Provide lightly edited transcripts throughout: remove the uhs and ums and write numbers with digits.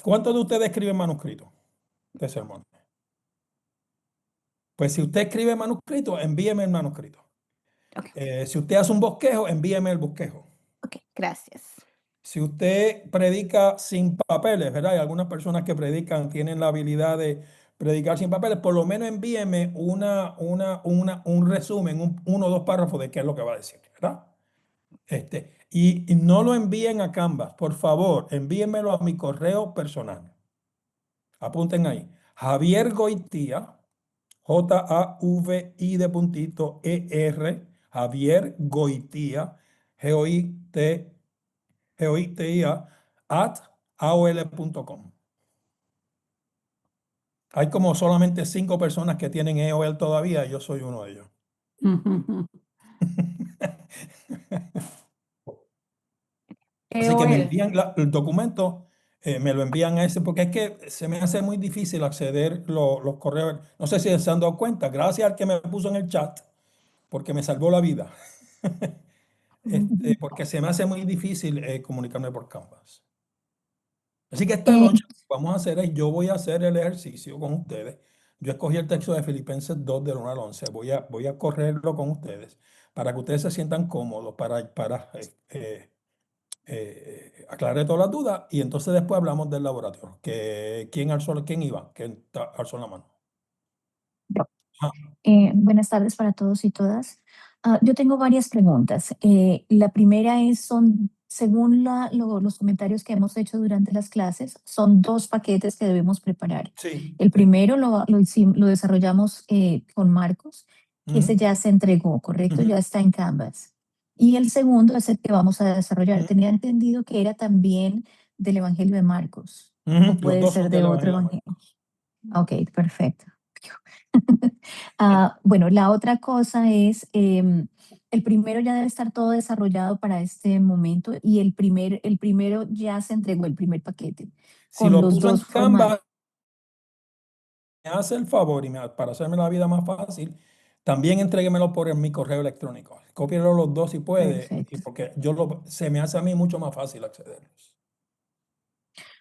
¿Cuántos de ustedes escriben manuscritos de sermones? Pues si usted escribe manuscrito, envíeme el manuscrito. Ok, Si usted hace un bosquejo, envíeme el bosquejo. ok, gracias. Si usted predica sin papeles, ¿verdad? Hay algunas personas que predican, tienen la habilidad de predicar sin papeles, por lo menos envíeme un resumen, uno o dos párrafos de qué es lo que va a decir, ¿verdad? Y no lo envíen a Canvas, por favor, envíenmelo a mi correo personal. Apunten ahí. Javier Goitía, Javi de puntito ER, Javier Goitía, GOITIA, @aol.com. Hay como solamente 5 personas que tienen AOL todavía, y yo soy uno de ellos. Así que me EOL. envían el documento, me lo envían a ese, porque es que se me hace muy difícil acceder los correos. No sé si se han dado cuenta, gracias al que me puso en el chat, porque me salvó la vida. Porque se me hace muy difícil comunicarme por Canvas. Así que esta Eh, noche lo que vamos a hacer es, yo voy a hacer el ejercicio con ustedes. Yo escogí el texto de Filipenses 2 del 1 al 11. Voy a correrlo con ustedes para que ustedes se sientan cómodos, aclarar todas las dudas y entonces después hablamos del laboratorio. ¿Quién iba? ¿Quién alzó la mano? yo. Ah, Buenas tardes para todos y todas. Yo tengo varias preguntas. La primera es, según los comentarios que hemos hecho durante las clases, son dos paquetes que debemos preparar. sí, El sí. primero lo desarrollamos con Marcos, que ese Ujú, ya se entregó, ¿correcto? ujú, Ya está en Canvas. Y el segundo es el que vamos a desarrollar. ujú, Tenía entendido que era también del Evangelio de Marcos, o ujú. Los puede dos ser son de del otro Evangelio de evangelio. Marcos. Ok, perfecto. Bueno, la otra cosa es, el primero ya debe estar todo desarrollado para este momento y el primero ya se entregó, el primer paquete, Si con lo los puso en dos formatos. Canva, me hace el favor para hacerme la vida más fácil, también entréguemelo por mi correo electrónico. Cópielo los dos si puede, y Perfecto. porque se me hace a mí mucho más fácil accederlos.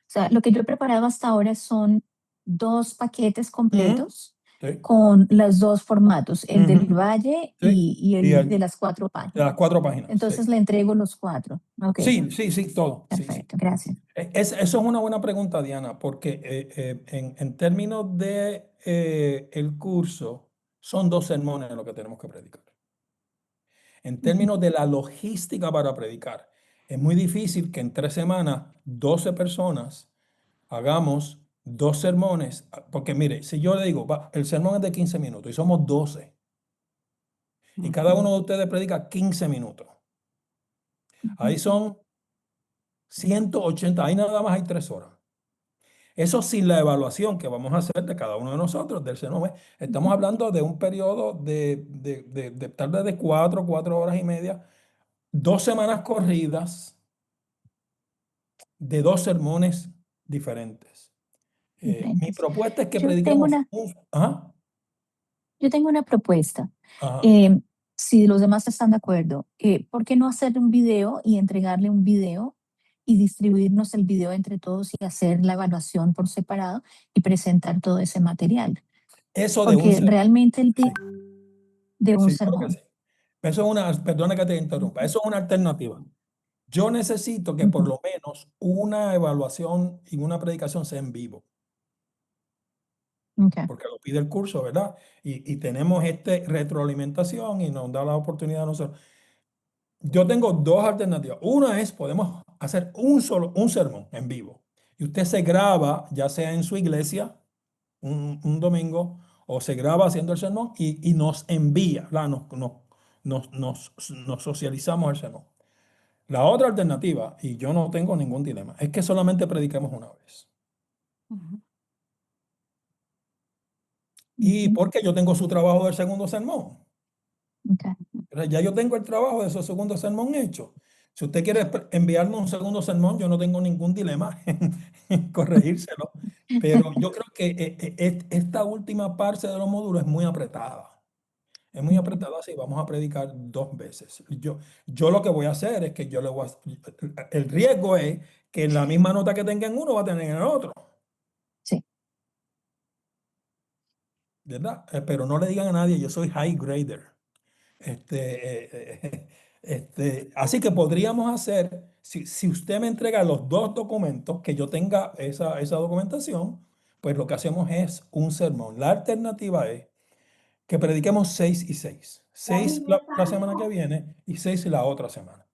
O sea, lo que yo he preparado hasta ahora son dos paquetes Ujú, completos sí, con los dos formatos, el del ujú, valle sí. y Y el de las 4 de las páginas. 4 páginas, sí. Entonces le entrego los 4. Ok, Sí, sí, sí, todo. Sí, sí. perfecto, gracias. Eso es una buena pregunta, Diana, porque en términos de el curso, son 2 sermones lo que tenemos que predicar. En Ujú, términos de la logística para predicar, es muy difícil que en 3 semanas 12 personas hagamos 2 sermones, porque mire, si yo le digo, el sermón es de 15 minutos y somos 12 y cada ujú, uno de ustedes predica 15 minutos, ujú, ahí son 180, ahí nada más hay 3 horas. Eso sin la evaluación que vamos a hacer de cada uno de nosotros del sermón. Estamos ujú. hablando de un periodo de tal vez de 4 horas y media, 2 semanas corridas de 2 sermones diferentes. Mi Diferentes. propuesta es que Yo tengo prediquemos una, Ajá, yo tengo una propuesta. ajá. Eh, si los demás están de acuerdo, ¿por qué no hacer un video y entregarle un video y distribuirnos el video entre todos y hacer la evaluación por separado y presentar todo ese material? Eso de un Porque sermón. realmente Sí, de un sí, claro que sí. sermón. Eso es perdona que te interrumpa, Ujú, eso es una alternativa. Yo necesito que por ujú, lo menos una evaluación y una predicación sea en vivo, ok, porque lo pide el curso, ¿verdad? Y tenemos retroalimentación y nos da la oportunidad a nosotros. Yo tengo 2 alternativas. Una es, podemos hacer un sermón en vivo. Y usted se graba, ya sea en su iglesia, un domingo, o se graba haciendo el sermón y nos envía, ¿verdad? Nos socializamos el sermón. La otra alternativa, y yo no tengo ningún dilema, es que solamente prediquemos una vez. ujú, Y ujú, porque yo tengo su trabajo del segundo sermón. ok. Pero ya yo tengo el trabajo de ese segundo sermón hecho. Si usted quiere enviarme un segundo sermón, yo no tengo ningún dilema en corregírselo. Pero yo creo que esta última parte de los módulos es muy apretada. es muy apretada, sí, vamos a predicar 2 veces. Yo lo que voy a hacer es que yo le voy el riesgo es que la misma nota que tenga en uno va a tener en el otro, Sí. ¿verdad? Pero no le digan a nadie, yo soy high grader. Así que podríamos hacer, si usted me entrega los 2 documentos, que yo tenga esa documentación, pues lo que hacemos es un sermón. La alternativa es que prediquemos 6 y 6. 6 la semana que viene y 6 la otra semana.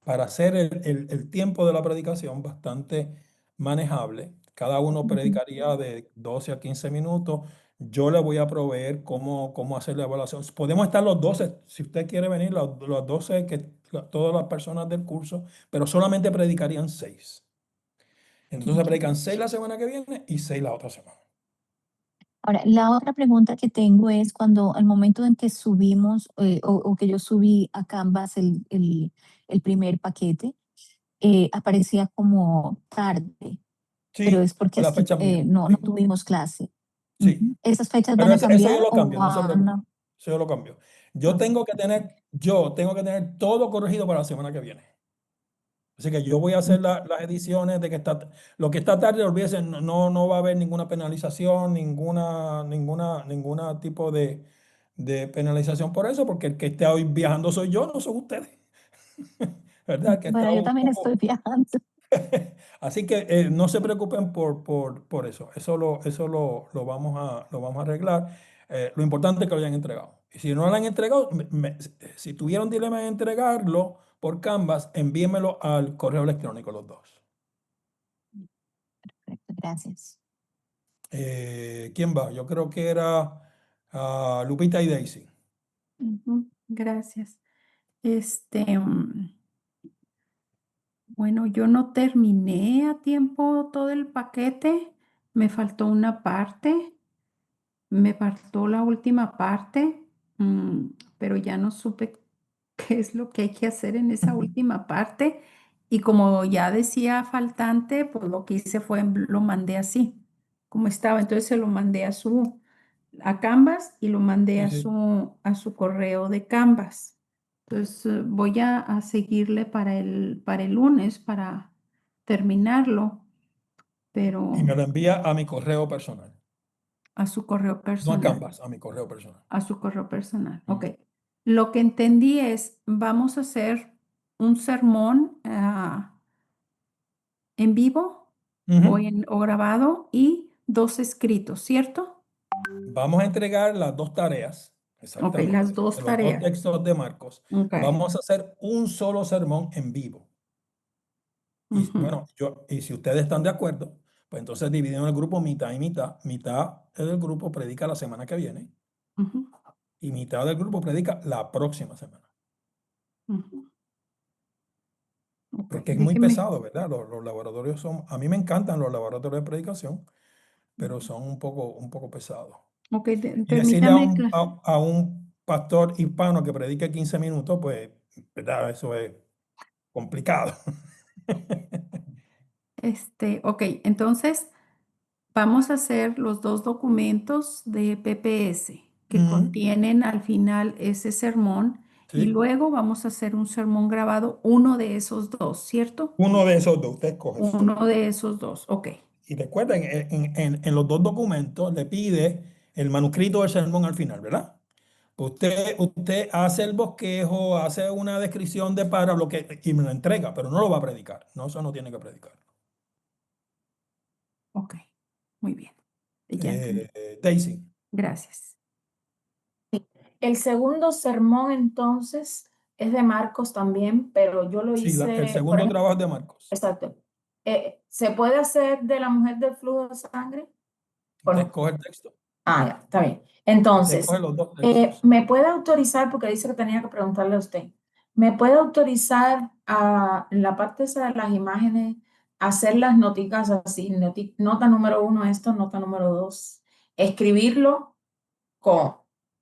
Para hacer el tiempo de la predicación bastante manejable. Cada uno Ujú. predicaría de 12 a 15 minutos. Yo le voy a proveer cómo hacer la evaluación. Podemos estar los 12, si usted quiere venir, los 12, todas las personas del curso, pero solamente predicarían 6. Entonces Ok. predican 6 la semana que viene y 6 la otra semana. Ahora, la otra pregunta que tengo es cuando al momento en que subimos o que yo subí a Canvas el primer paquete, aparecía como tarde, pero Sí, es porque fue la fecha mía. no Sí, tuvimos clase. sí. Ujú. ¿Esas fechas Pero van a eso yo cambiar lo o cambio, no se van preocupe. a...? Eso yo lo cambio. Ok. Yo tengo que tener todo corregido para la semana que viene. Así que yo voy a hacer las ediciones de lo que está tarde, olvídese, no va a haber ninguna penalización, ninguna tipo de penalización por eso, porque el que está hoy viajando soy yo, no son ustedes. ¿Verdad? Que está Bueno, yo un también estoy poco. viajando. Así que no se preocupen por eso. Eso lo vamos a arreglar. Lo importante es que lo hayan entregado. Y si no lo han entregado, si tuvieron dilema en entregarlo por Canvas, envíenmelo al correo electrónico los dos. Perfecto, gracias. ¿Quién va? Yo creo que era Lupita y Daisy. Ujú, gracias. Este, bueno, yo no terminé a tiempo todo el paquete, me faltó una parte, me faltó la última parte, mm, pero ya no supe qué es lo que hay que hacer en esa última parte. Y como ya decía faltante, pues lo que hice fue lo mandé así, como estaba. Entonces se lo mandé a Canvas y lo mandé Sí, sí. a su correo de Canvas. Entonces voy a seguirle para el lunes para terminarlo, Y me pero lo envía a mi correo personal. a su correo No a personal. Canvas, a mi correo personal. A su correo personal. Ok. Mm. Lo que entendí es, vamos a hacer un sermón en vivo Ujú. o grabado y 2 escritos, ¿cierto? Vamos a entregar las 2 tareas, Ok, las exactamente, de 2 los dos tareas. textos de Marcos. Ok. Vamos a hacer un solo sermón en vivo. Y Ujú, bueno, y si ustedes están de acuerdo, pues entonces dividen el grupo mitad y mitad. Mitad del grupo predica la semana que viene ujú, y mitad del grupo predica la próxima semana. ujú. Ok, Porque es muy déjeme. pesado, ¿verdad? Los laboratorios a mí me encantan los laboratorios de predicación, pero son un poco pesados. Ok, Y decirle a permítame. un, a, a un pastor hispano que predique 15 minutos, pues, ¿verdad? Eso es complicado. Ok, entonces vamos a hacer los 2 documentos de PPS que Ujú. contienen al final ese sermón y Sí, luego vamos a hacer un sermón grabado, uno de esos dos, ¿cierto? uno de esos dos, usted escoge. Uno de esos dos, ok. Y recuerden, en los 2 documentos le pide el manuscrito del sermón al final, ¿verdad? Usted hace el bosquejo, hace una descripción de párrafo y me lo entrega, pero no lo va a predicar. No, eso no tiene que predicar. Ok, muy bien. Ya entendí. Daisy. Gracias. Sí. El segundo sermón entonces es de Marcos también, pero yo lo Sí, el hice, por segundo ejemplo, trabajo es de Marcos. exacto. ¿Se puede hacer de la mujer del flujo de sangre o Usted no? escoge el texto. Ah, ya, está bien. Usted escoge Entonces, los 2 textos. ¿me puede autorizar, porque dice que tenía que preguntarle a usted, ¿me puede autorizar en la parte esa de las imágenes, hacer las noticas así, nota número 1 esto, nota número 2, escribirlo con,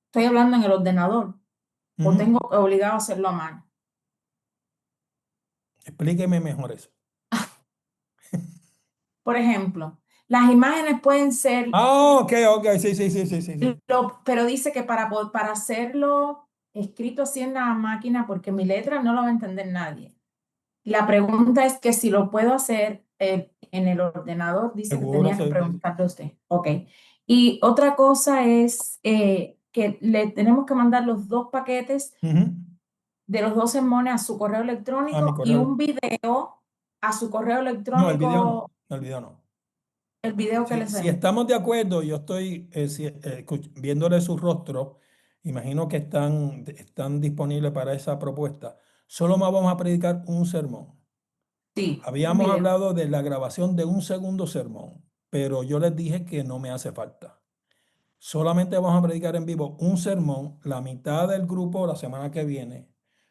estoy hablando en el ordenador, o Ujú. tengo obligado a hacerlo a mano? Explíqueme mejor eso. Por ejemplo, Las imágenes pueden ser, Ah, ok, sí, sí, sí, sí, sí, sí. pero dice que para hacerlo escrito así en la máquina, porque mi letra no lo va a entender nadie. La pregunta es que si lo puedo hacer en el ordenador, dice que Seguro, tenía que sí, sí. preguntarle a usted. Ok. Y otra cosa es que le tenemos que mandar los dos paquetes Ujú. de los dos sermones a su correo A mi electrónico y correo. un video a su correo No, el video no. electrónico, El video no. el video que Si, les si den. estamos de acuerdo, yo estoy viéndole su rostro, imagino que están disponibles para esa propuesta. Solo más vamos a predicar un sermón. Sí, un Habíamos video. hablado de la grabación de un segundo sermón, pero yo les dije que no me hace falta. Solamente vamos a predicar en vivo un sermón, la mitad del grupo la semana que viene,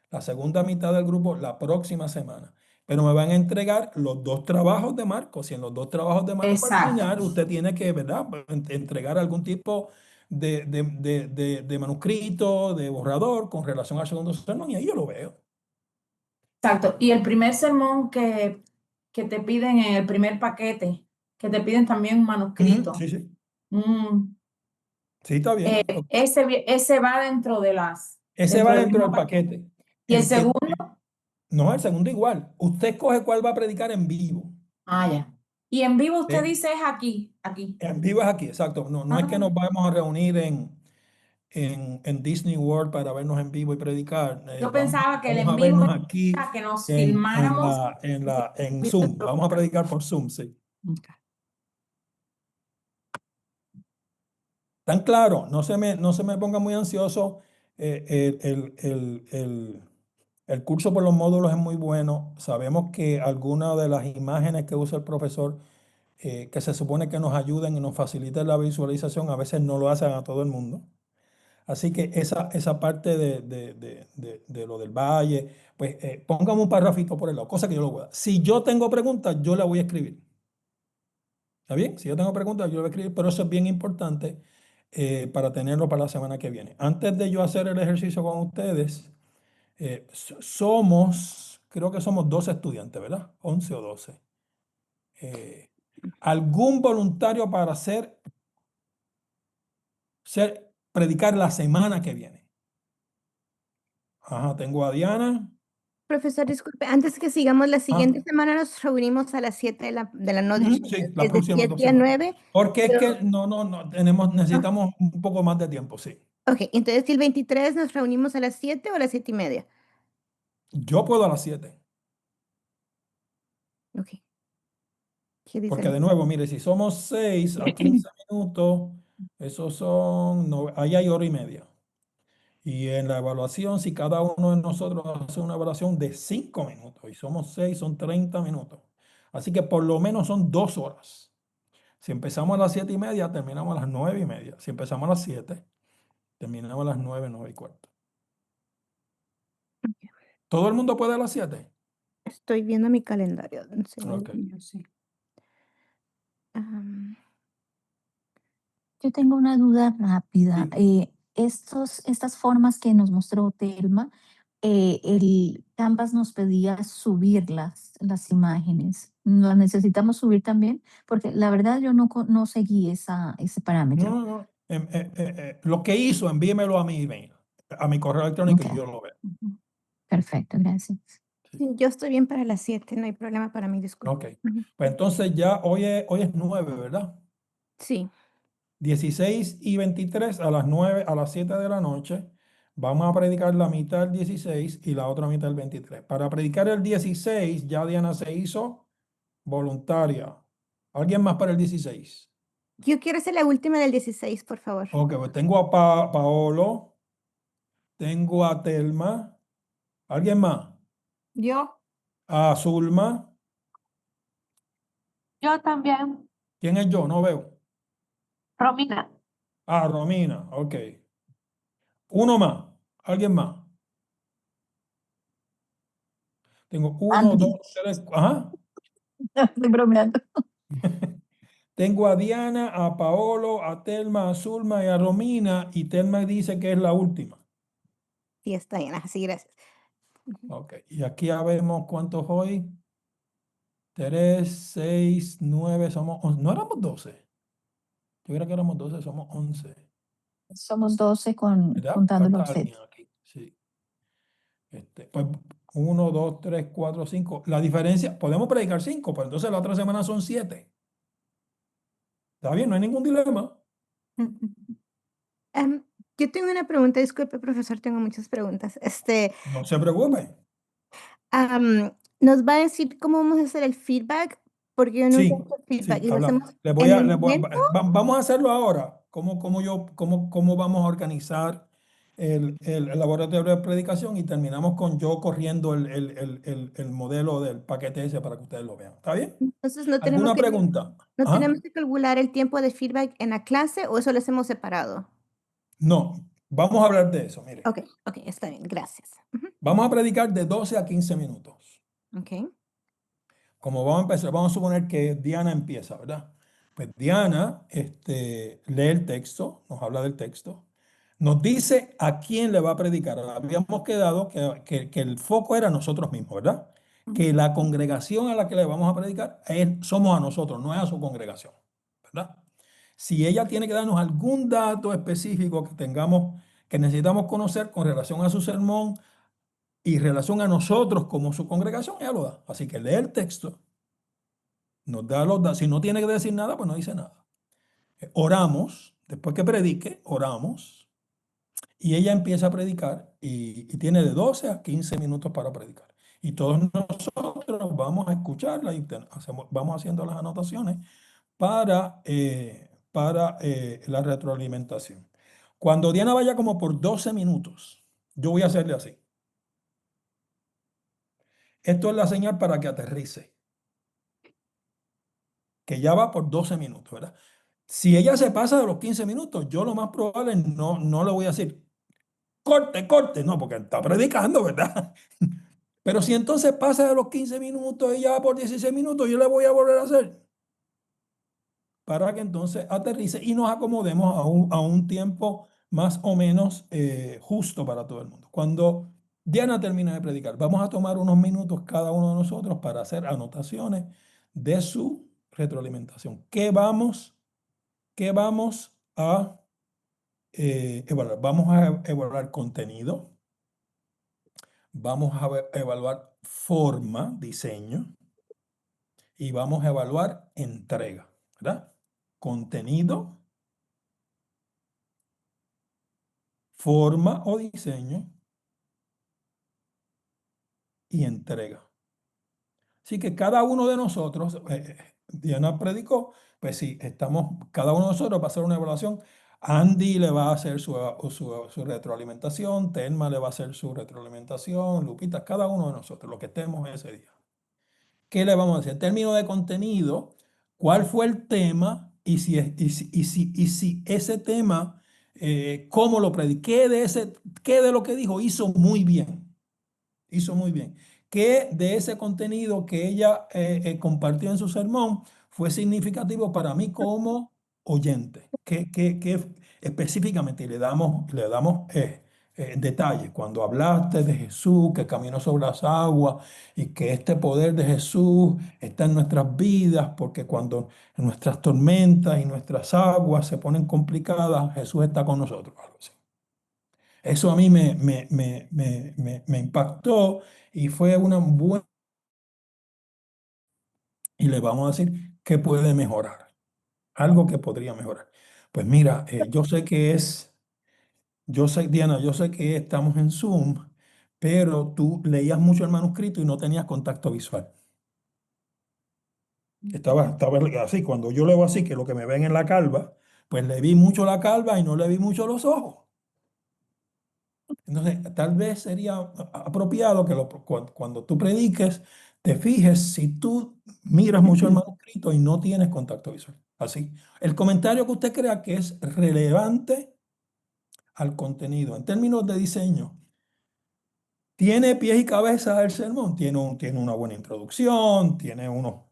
la segunda mitad del grupo la próxima semana. Pero me van a entregar los dos trabajos de Marcos. Y en los dos trabajos de Marcos al Exacto. final usted tiene que, ¿verdad? Entregar algún tipo de manuscrito, de borrador con relación al segundo sermón y ahí yo lo veo. Exacto. Y el primer sermón que te piden en el primer paquete, que te piden también un Ujú, manuscrito. sí, sí. Mm, Sí, está bien. ese va Ese dentro va del dentro mismo del paquete. paquete. Y el El que, segundo, no, el segundo igual. Usted escoge cuál va a predicar en vivo. ya. Y en vivo usted ¿Sí? dice es aquí. En vivo es aquí, exacto. No, no es que Ah, nos vamos a reunir en Disney World para vernos en vivo y predicar. yo pensaba que el Vamos en a vivo vernos aquí era que nos filmáramos. en Zoom. Vamos a predicar por Zoom, sí. Tan claro, no se me ponga muy ansioso. El curso por los módulos es muy bueno. Sabemos que algunas de las imágenes que usa el profesor, que se supone que nos ayuden y nos faciliten la visualización, a veces no lo hacen a todo el mundo. Así que esa parte de lo del valle, pues póngame un parrafito por el lado, cosa que yo lo voy a. Si yo tengo preguntas, yo la voy a escribir. ¿Está bien? Si yo tengo preguntas, yo la voy a escribir, pero eso es bien importante para tenerlo para la semana que viene. Antes de yo hacer el ejercicio con ustedes, creo que somos 12 estudiantes, ¿verdad? 11 o 12. ¿Algún voluntario para predicar la semana que viene? Ajá, tengo a Diana. Profesor, disculpe, antes que sigamos, la Ah, siguiente semana nos reunimos a las 7 de la noche, sí, las es de próximas 2 7 a semanas. 9. Porque es Pero, que no, ah, necesitamos un poco más de tiempo, sí. ok, entonces si el 23 nos reunimos a las 7 o a las 7:30. Yo puedo a las 7, Ok, ¿qué dice porque el- de nuevo, mire, si somos 6 a 15 minutos, esos son, ahí hay hora y media. Y en la evaluación, si cada uno de nosotros hace una evaluación de 5 minutos y somos 6, son 30 minutos. Así que por lo menos son 2 horas. Si empezamos a las 7:30, terminamos a las 9:30. Si empezamos a las 7, terminamos a las 9, 9:15. ¿Todo el mundo puede a las 7? Estoy viendo mi calendario, un Ok. segundo. yo sí. Am, Yo tengo una duda rápida. Sí. Estas formas que nos mostró Telma, el Canvas nos pedía subir las imágenes. ¿Las necesitamos subir también? Porque la verdad yo no seguí ese No, parámetro. no, no. Lo que hizo, envíemelo a mi email, a mi correo electrónico Ok, y yo lo veo. ujú, perfecto, gracias. Sí. sí, yo estoy bien para las 7, no hay problema para mí, Ok. disculpe. Ujú. Pues entonces ya hoy es 9, ¿verdad? Sí, 16 y 23 a las 9, a las 7 de la noche. Vamos a predicar la mitad del 16 y la otra mitad del 23. Para predicar el 16, ya Diana se hizo voluntaria. ¿Alguien más para el 16? yo quiero hacer la última del 16, por favor. Ok, pues tengo a Paolo, tengo a Telma. ¿Alguien más? Yo, A Zulma. yo también, ¿Quién es yo? No veo. Romina. Ah, Romina, ok. Uno más. ¿Alguien más? Tengo uno, Andy, dos, tres. Ajá. estoy bromeando. Tengo a Diana, a Paolo, a Telma, a Zulma y a Romina. Y Telma dice que es la última. Sí, está bien, así, gracias. Ujú. Ok. Y aquí ya vemos cuántos hoy. 3, 6, 9, somos 11. No éramos 12. Yo creo que éramos 12, somos 11. Somos 12 ¿Verdad? contándolo a Falta usted. alguien aquí. Sí. Pues 1, 2, 3, 4, 5. La diferencia, podemos predicar 5, pero entonces la otra semana son 7. ¿Está bien? No hay ningún dilema. Em, yo tengo una pregunta, disculpe, profesor, tengo muchas preguntas. No se preocupe. ¿Nos va a decir cómo vamos a hacer el feedback? Porque yo nunca he Sí, hecho feedback sí, y lo habla. hacemos Les voy en a, el les voy a- momento. vamos a hacerlo ahora. ¿Cómo vamos a organizar el laboratorio de predicación? Y terminamos con yo corriendo el modelo del paquete ese para que ustedes lo vean. ¿Está bien? Entonces ¿Alguna pregunta? no ¿Ah? tenemos que calcular el tiempo de feedback en la clase o eso lo hacemos separado. No, vamos a hablar de eso. Mire, Ok, ok, está bien, gracias. Ujú, vamos a predicar de 12 a 15 minutos. ok. Como vamos a empezar, vamos a suponer que Diana empieza, ¿verdad? Pues Diana lee el texto, nos habla del texto, nos dice a quién le va a predicar. Habíamos quedado que el foco era nosotros mismos, ¿verdad? Que la congregación a la que le vamos a predicar somos a nosotros, no es a su congregación, ¿verdad? Si ella tiene que darnos algún dato específico que tengamos, que necesitamos conocer con relación a su sermón y relación a nosotros como su congregación, ella lo da. Así que lee el texto, nos da los datos. Si no tiene que decir nada, pues no dice nada. Oramos, después que predique, oramos, y ella empieza a predicar y tiene de 12 a 15 minutos para predicar. Y todos nosotros vamos a escucharla y vamos haciendo las anotaciones para la retroalimentación. Cuando Diana vaya como por 12 minutos, yo voy a hacerle así. Esto es la señal para que aterrice, que ya va por 12 minutos, ¿verdad? Si ella se pasa de los 15 minutos, yo lo más probable no le voy a decir, corte, corte, no, porque está predicando, ¿verdad? Pero si entonces pasa de los 15 minutos y ya va por 16 minutos, yo le voy a volver a hacer para que entonces aterrice y nos acomodemos a un tiempo más o menos justo para todo el mundo. Cuando Diana termine de predicar, vamos a tomar unos minutos cada uno de nosotros para hacer anotaciones de su retroalimentación. ¿Qué vamos a evaluar? Vamos a evaluar contenido, vamos a evaluar forma, diseño, y vamos a evaluar entrega, ¿verdad? Contenido, forma o diseño y entrega. Así que cada uno de nosotros, Diana predicó, pues sí, cada uno de nosotros va a hacer una evaluación. Andy le va a hacer su retroalimentación, Telma le va a hacer su retroalimentación, Lupita, cada uno de nosotros, los que estemos ese día. ¿Qué le vamos a decir? En términos de contenido, ¿cuál fue el tema? Y si ese tema, ¿cómo lo prediqué? ¿Qué de lo que dijo hizo muy bien? Hizo muy bien. ¿Qué de ese contenido que ella compartió en su sermón fue significativo para mí como oyente? ¿Qué específicamente le damos detalles? Cuando hablaste de Jesús, que caminó sobre las aguas y que este poder de Jesús está en nuestras vidas, porque cuando nuestras tormentas y nuestras aguas se ponen complicadas, Jesús está con nosotros. Algo así. Eso a mí me impactó y fue una buena... Y le vamos a decir qué puede mejorar, algo que podría mejorar. Pues mira, yo sé, Diana, yo sé que estamos en Zoom, pero tú leías mucho el manuscrito y no tenías contacto visual. Estaba así, cuando yo leo así, que lo que me ven en la calva, pues le vi mucho la calva y no le vi mucho los ojos. Entonces, tal vez sería apropiado que cuando tú prediques, te fijes si tú miras mucho el manuscrito y no tienes contacto visual. Así, el comentario que usted crea que es relevante al contenido en términos de diseño. Tiene pies y cabeza el sermón, tiene una buena introducción, tiene unos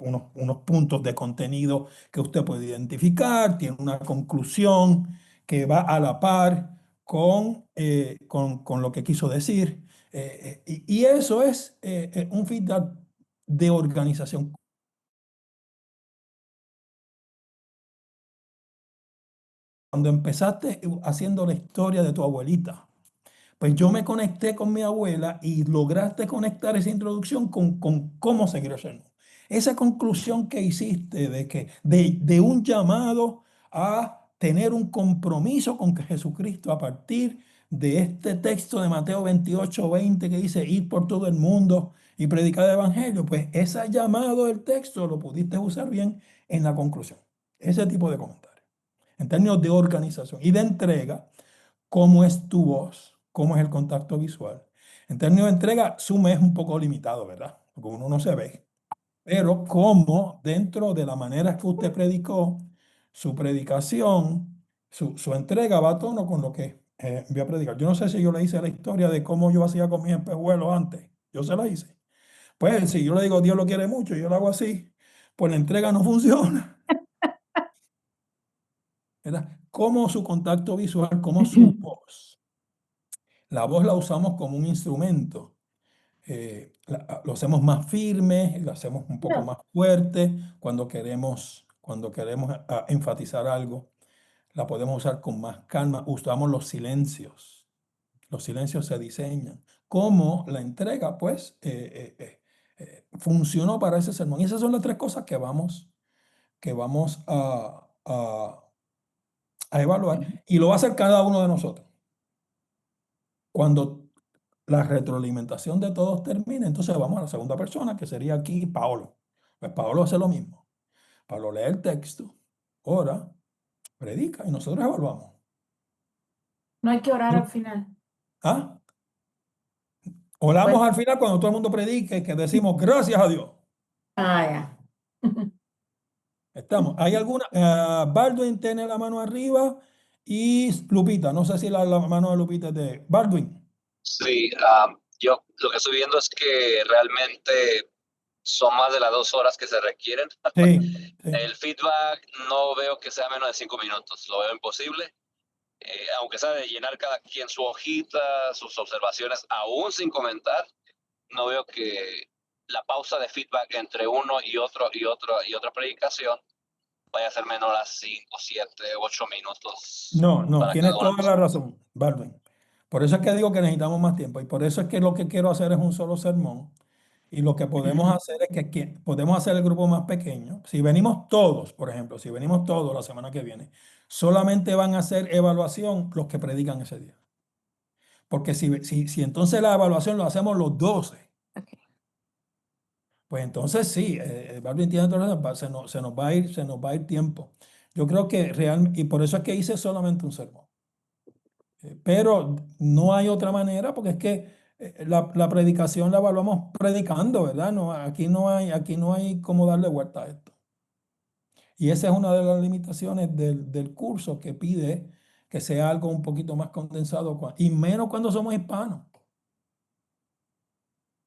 puntos de contenido que usted puede identificar, tiene una conclusión que va a la par con lo que quiso decir. Y eso es un feedback de organización. cuando empezaste haciendo la historia de tu abuelita, pues yo me conecté con mi abuela y lograste conectar esa introducción con cómo seguir el sermón. Esa conclusión que hiciste de un llamado a tener un compromiso con que Jesucristo a partir de este texto de Mateo 28:20 que dice ir por todo el mundo y predicar el evangelio, pues ese llamado del texto lo pudiste usar bien en la conclusión. Ese tipo de comentario. En términos de organización y de entrega, cómo es tu voz, cómo es el contacto visual. En términos de entrega, Zoom es un poco limitado, ¿verdad? Porque uno no se ve. Pero cómo dentro de la manera que usted predicó, su predicación, su entrega va a tono con lo que voy a predicar. Yo no sé si yo le hice la historia de cómo yo hacía con mis espejuelos antes. Yo se la hice. Pues si yo le digo Dios lo quiere mucho y yo lo hago así, pues la entrega no funciona. ¿Verdad? Cómo su contacto visual, cómo su voz. La voz la usamos como un instrumento. Lo hacemos más firme, lo hacemos un poco más fuerte cuando queremos enfatizar algo. La podemos usar con más calma. Usamos los silencios. Los silencios se diseñan. Como la entrega, pues, funcionó para ese sermón. Y esas son las tres cosas que vamos a evaluar. Y lo va a hacer cada uno de nosotros. Cuando la retroalimentación de todos termine, entonces vamos a la segunda persona, que sería aquí Paolo. Pues Paolo hace lo mismo. Paolo lee el texto, ora, predica y nosotros evaluamos. No hay que orar al final. ¿Ah? Oramos Pues, al final cuando todo el mundo predique, que decimos gracias a Dios. ya. Estamos. ¿Hay alguna? Baldwin tiene la mano arriba y Lupita. No sé si la mano de Lupita es de Baldwin. Sí, yo lo que estoy viendo es que realmente son más de las 2 horas que se requieren. Sí, sí. El feedback no veo que sea menos de 5 minutos, lo veo imposible. Aunque sea de llenar cada quien su hojita, sus observaciones, aún sin comentar, no veo que la pausa de feedback entre uno y otra predicación vaya a ser menos a 5, 7, 8 minutos. No, para tienes cada una. toda la razón, Baldwin. Por eso es que digo que necesitamos más tiempo y por eso es que lo que quiero hacer es un solo sermón y lo que podemos hacer es que podemos hacer el grupo más pequeño. Si venimos todos, por ejemplo, si venimos todos la semana que viene, solamente van a hacer evaluación los que predican ese día. Porque si entonces la evaluación lo hacemos los 12, Ok. pues entonces sí, Baldwin tiene toda la razón, se nos va a ir tiempo. Yo creo que realmente, y por eso es que hice solamente un sermón. Pero no hay otra manera porque es que la predicación la evaluamos predicando, ¿verdad? No, aquí no hay cómo darle vuelta a esto. Y esa es una de las limitaciones del curso que pide que sea algo un poquito más condensado y menos cuando somos hispanos.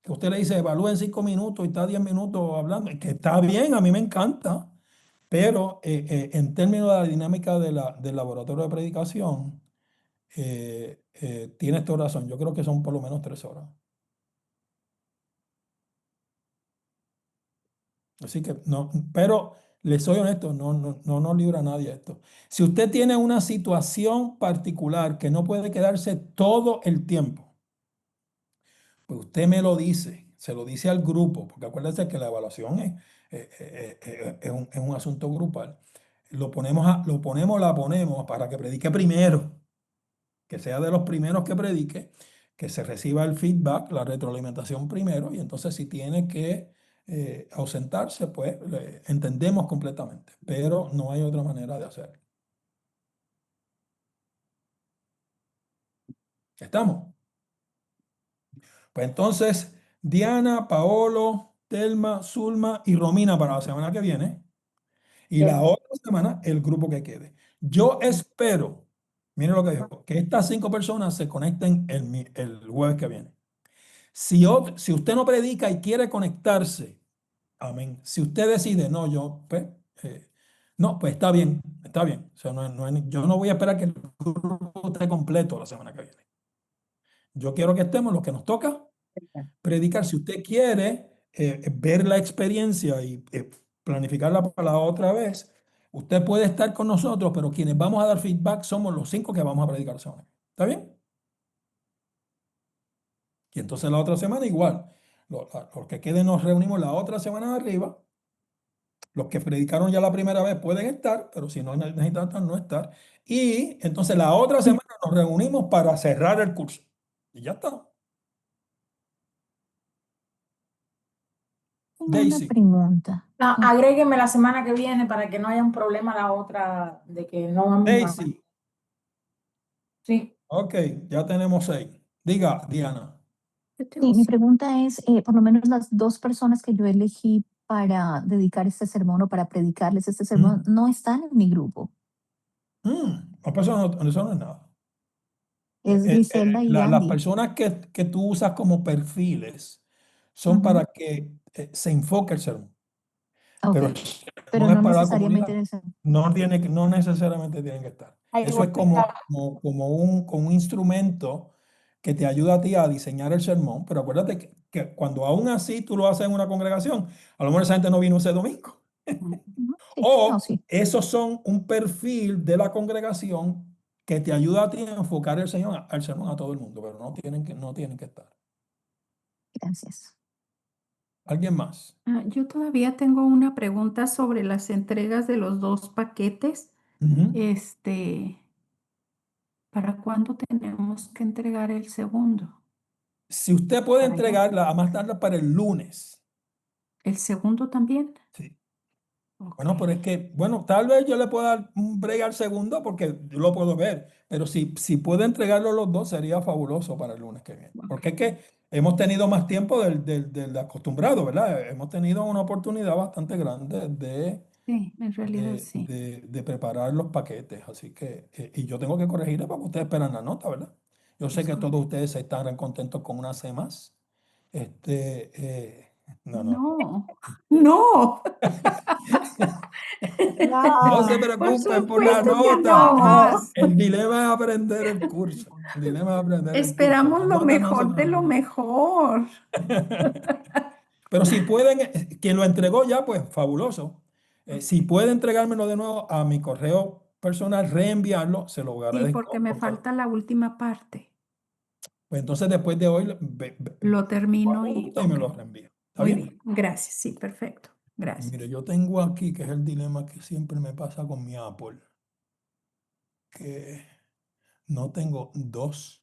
Que usted le dice, evalúe en 5 minutos y está 10 minutos hablando, que está bien, a mí me encanta, pero en términos de la dinámica del laboratorio de predicación, tienes toda razón. Yo creo que son por lo menos 3 horas. Así que no, pero les soy honesto, no nos libra a nadie esto. Si usted tiene una situación particular que no puede quedarse todo el tiempo, pues usted me lo dice, se lo dice al grupo, porque acuérdense que la evaluación es un asunto grupal. La ponemos para que predique primero, que sea de los primeros que predique, que se reciba el feedback, la retroalimentación primero, y entonces si tiene que ausentarse, pues entendemos completamente, pero no hay otra manera de hacerlo. ¿Estamos? Pues entonces, Diana, Paolo, Telma, Zulma y Romina para la semana que viene. Y la otra semana, el grupo que quede. Yo espero, miren lo que dijo, que estas 5 personas se conecten el jueves que viene. Si usted no predica y quiere conectarse, amén. Si usted decide, no, pues está bien, está bien. O sea, yo no voy a esperar que el grupo esté completo la semana que viene. Yo quiero que estemos los que nos toca predicar. Si usted quiere ver la experiencia y planificarla para la otra vez, Usted puede estar con nosotros, pero quienes vamos a dar feedback somos los 5 que vamos a predicar el sermón. ¿Está bien? Y entonces la otra semana igual. Los que queden nos reunimos la otra semana de arriba. Los que predicaron ya la primera vez pueden estar, pero si no necesitan estar, no estar. Y entonces la otra semana nos reunimos para cerrar el curso. Y ya está. Tengo una Daisy. pregunta. No, agrégueme la semana que viene para que no haya un problema la otra de que no vamos a... Daisy. Sí. Ok, ya tenemos 6. Diga, Diana. Yo tengo Sí, mi cinco. pregunta es, por lo menos las 2 personas que yo elegí para dedicar este sermón o para predicarles este sermón no están en mi grupo. No, pues eso no es nada. Es Griselda y Las Andy. personas que tú usas como perfiles son Ujú. para que se enfoque el sermón. Pero Ok, el pero sermón es no para la necesariamente comunidad. en el sermón. No necesariamente tienen que estar. Ahí Eso voy. es como un instrumento que te ayuda a ti a diseñar el sermón. Pero acuérdate que cuando aún así tú lo haces en una congregación, a lo mejor esa gente no vino ese domingo. Ujú. Sí, no, O sí, esos son un perfil de la congregación que te ayuda a ti a enfocar el sermón a todo el mundo, pero no tienen que estar. gracias. ¿Alguien más? Yo todavía tengo una pregunta sobre las entregas de los 2 paquetes. Ujú. ¿Para cuándo tenemos que entregar el segundo? Si usted puede Para allá. entregarla a más tarde para el lunes. ¿El segundo también? Sí. Ok. Bueno, pero es que, bueno, tal vez yo le pueda dar un break al segundo porque yo lo puedo ver, pero si puede entregarlo los dos sería fabuloso para el lunes que viene. Porque es que hemos tenido más tiempo del acostumbrado, ¿verdad? Hemos tenido una oportunidad bastante grande Sí, en realidad sí. de preparar los paquetes, así que, y yo tengo que corregirle para que ustedes esperan la nota, ¿verdad? Yo sé Es que todos correcto. ustedes estarán contentos con una C más. No, no. No, no, No se por preocupen por la supuesto que nota. no. El dilema es aprender el curso. El dilema es aprender el curso. Esperamos Las lo notas no mejor son de lo nada. mejor. Pero si pueden, quien lo entregó ya, pues fabuloso. Si puede entregármelo de nuevo a mi correo personal, reenviarlo, se lo Sí, agradezco. porque me falta la última parte. Pues entonces después de hoy Lo termino y me lo ok. reenvía. ¿Está Muy bien? bien, gracias. Sí, perfecto. Gracias. Mire, yo tengo aquí, que es el dilema que siempre me pasa con mi Apple, que no tengo dos,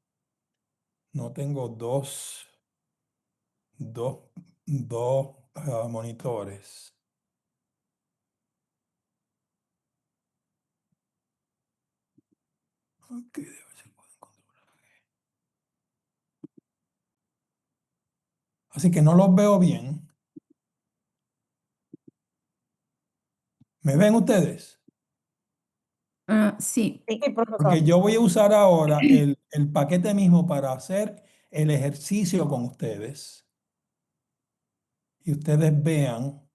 monitores. Ok, a ver si puedo encontrar. Así que no los veo bien. ¿Me ven ustedes? Sí, Sí, Porque profesor. yo voy a usar ahora el paquete mismo para hacer el ejercicio con ustedes. Y ustedes vean,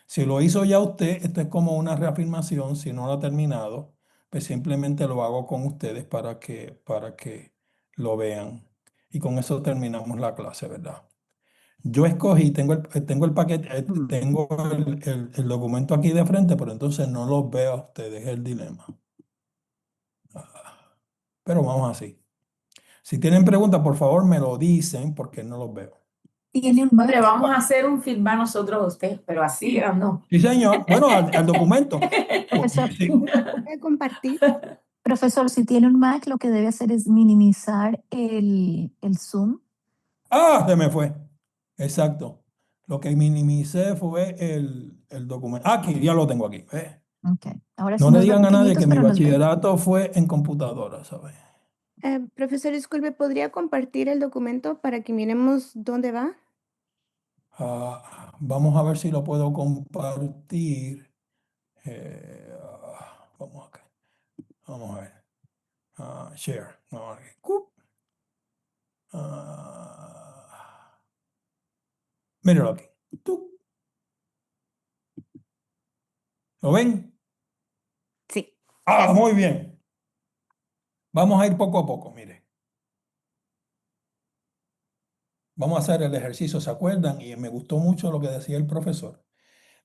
si lo hizo ya usted, esto es como una reafirmación, si no lo ha terminado, pues simplemente lo hago con ustedes para que lo vean. Y con eso terminamos la clase, ¿verdad? Yo escogí, tengo el paquete, tengo el documento aquí de frente, pero entonces no los veo a ustedes, es el dilema. Pero vamos así. Si tienen preguntas, por favor me lo dicen porque no los veo. ¿Tiene un Le Mac? vamos a hacer un feedback nosotros a usted, pero así no. Sí, señor. Bueno, al documento. Profesor, Sí. Voy a compartir. profesor, si tiene un Mac, lo que debe hacer es minimizar el Zoom. Ah, se me fue. Exacto. Lo que minimicé fue el documento. Aquí, ya lo tengo aquí. ¿Ves? Ok, ahora sí No le nos ve digan a nadie que pequeñitos, mi pero nos ve. bachillerato fue en computadora, ¿sabes? Profesor, disculpe, ¿podría compartir el documento para que miremos dónde va? Vamos a ver si lo puedo compartir. Vamos acá. Vamos a ver. Share. Vamos aquí. Míralo aquí. Tuc. ¿Lo ven? Sí. Muy bien. Vamos a ir poco a poco, mire. Vamos a hacer el ejercicio, ¿se acuerdan? Y me gustó mucho lo que decía el profesor,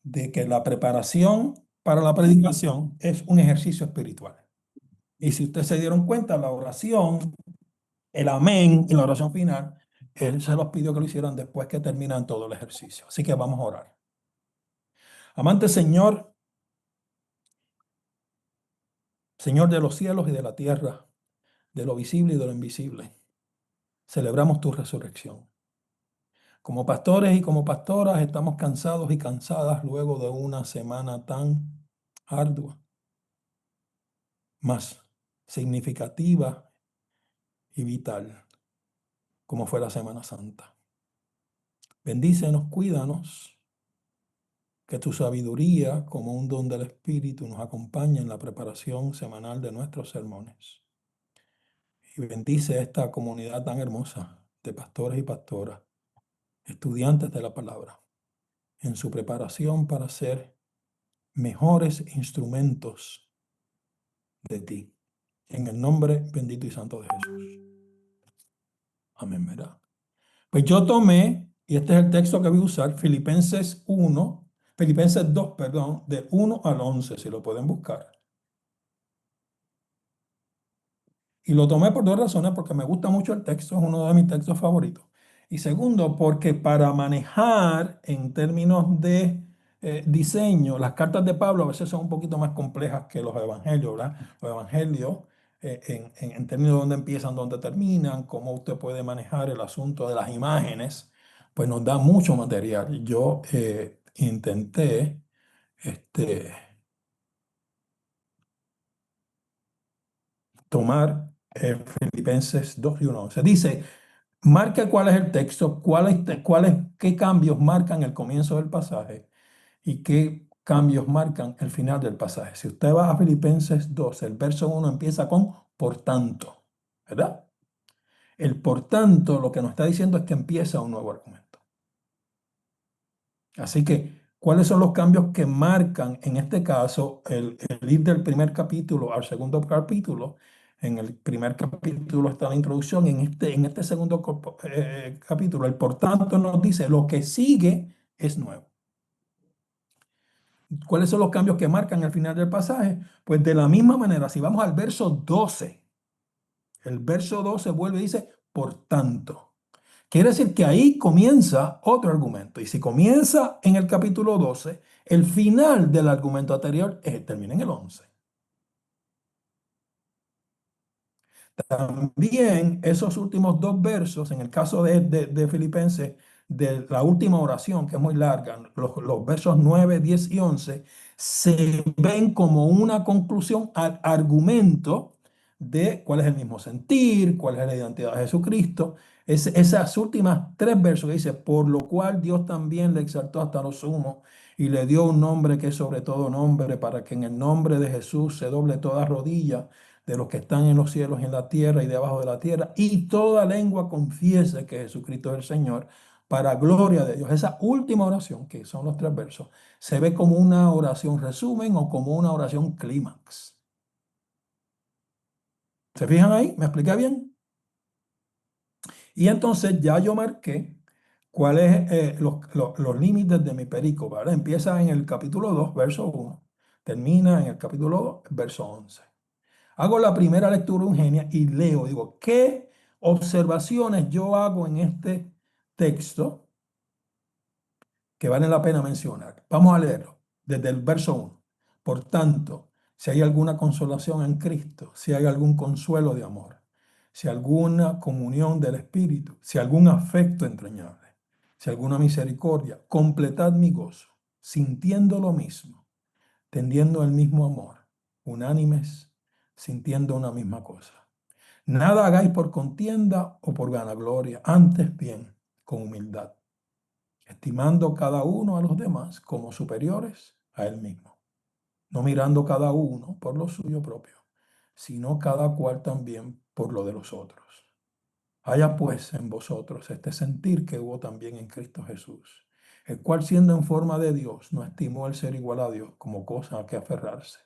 de que la preparación para la predicación es un ejercicio espiritual. Y si ustedes se dieron cuenta, la oración, el amén y la oración final, Él se los pidió que lo hicieran después que terminan todo el ejercicio. Así que vamos a orar. Amante Señor, Señor de los cielos y de la tierra, de lo visible y de lo invisible, celebramos tu resurrección. Como pastores y como pastoras estamos cansados y cansadas luego de una semana tan ardua, más significativa y vital como fue la Semana Santa. Bendícenos, cuídanos, que tu sabiduría como un don del Espíritu nos acompañe en la preparación semanal de nuestros sermones. Y bendice esta comunidad tan hermosa de pastores y pastoras, estudiantes de la palabra, en su preparación para ser mejores instrumentos de ti. En el nombre bendito y santo de Jesús. Amén, ¿verdad? Pues yo tomé, y este es el texto que voy a usar, Filipenses 2, perdón, de 1 al 11, si lo pueden buscar. Y lo tomé por dos razones, porque me gusta mucho el texto, es uno de mis textos favoritos. Y segundo, porque para manejar en términos de diseño, las cartas de Pablo a veces son un poquito más complejas que los evangelios, ¿verdad? Los evangelios, en términos de dónde empiezan, dónde terminan, cómo usted puede manejar el asunto de las imágenes, pues nos da mucho material. Yo intenté, tomar Filipenses 2 y 1. Se dice, marca cuál es el texto, qué cambios marcan el comienzo del pasaje y qué cambios marcan el final del pasaje. Si usted va a Filipenses 2, el verso 1 empieza con por tanto, ¿verdad? El por tanto lo que nos está diciendo es que empieza un nuevo argumento. Así que, ¿cuáles son los cambios que marcan, en este caso, el ir del primer capítulo al segundo capítulo? En el primer capítulo está la introducción, en este segundo capítulo, el por tanto nos dice, lo que sigue es nuevo. ¿Cuáles son los cambios que marcan el final del pasaje? Pues de la misma manera, si vamos al verso 12, el verso 12 vuelve y dice, por tanto. Quiere decir que ahí comienza otro argumento. Y si comienza en el capítulo 12, el final del argumento anterior termina en el 11. También esos últimos dos versos, en el caso de Filipenses, de la última oración, que es muy larga, los versos 9, 10 y 11, se ven como una conclusión al argumento de cuál es el mismo sentir, cuál es la identidad de Jesucristo. Esas últimas tres versos que dice, por lo cual Dios también le exaltó hasta lo sumo y le dio un nombre que es sobre todo nombre, para que en el nombre de Jesús se doble toda rodilla de los que están en los cielos, en la tierra y debajo de la tierra, y toda lengua confiese que Jesucristo es el Señor, para gloria de Dios. Esa última oración, que son los tres versos, se ve como una oración resumen o como una oración clímax. ¿Se fijan ahí? ¿Me expliqué bien? Y entonces ya yo marqué cuáles los límites de mi pericopa, ¿verdad? Empieza en el capítulo 2, verso 1, termina en el capítulo 2, verso 11. Hago la primera lectura Eugenia y leo, digo, ¿qué observaciones yo hago en este texto que vale la pena mencionar? Vamos a leerlo desde el verso 1. Por tanto, si hay alguna consolación en Cristo, si hay algún consuelo de amor, si alguna comunión del Espíritu, si algún afecto entrañable, si alguna misericordia, completad mi gozo, sintiendo lo mismo, tendiendo el mismo amor, unánimes, sintiendo una misma cosa. Nada hagáis por contienda o por vanagloria, antes bien, con humildad, estimando cada uno a los demás como superiores a él mismo, no mirando cada uno por lo suyo propio, sino cada cual también por lo de los otros. Haya pues en vosotros este sentir que hubo también en Cristo Jesús, el cual siendo en forma de Dios no estimó el ser igual a Dios como cosa a que aferrarse,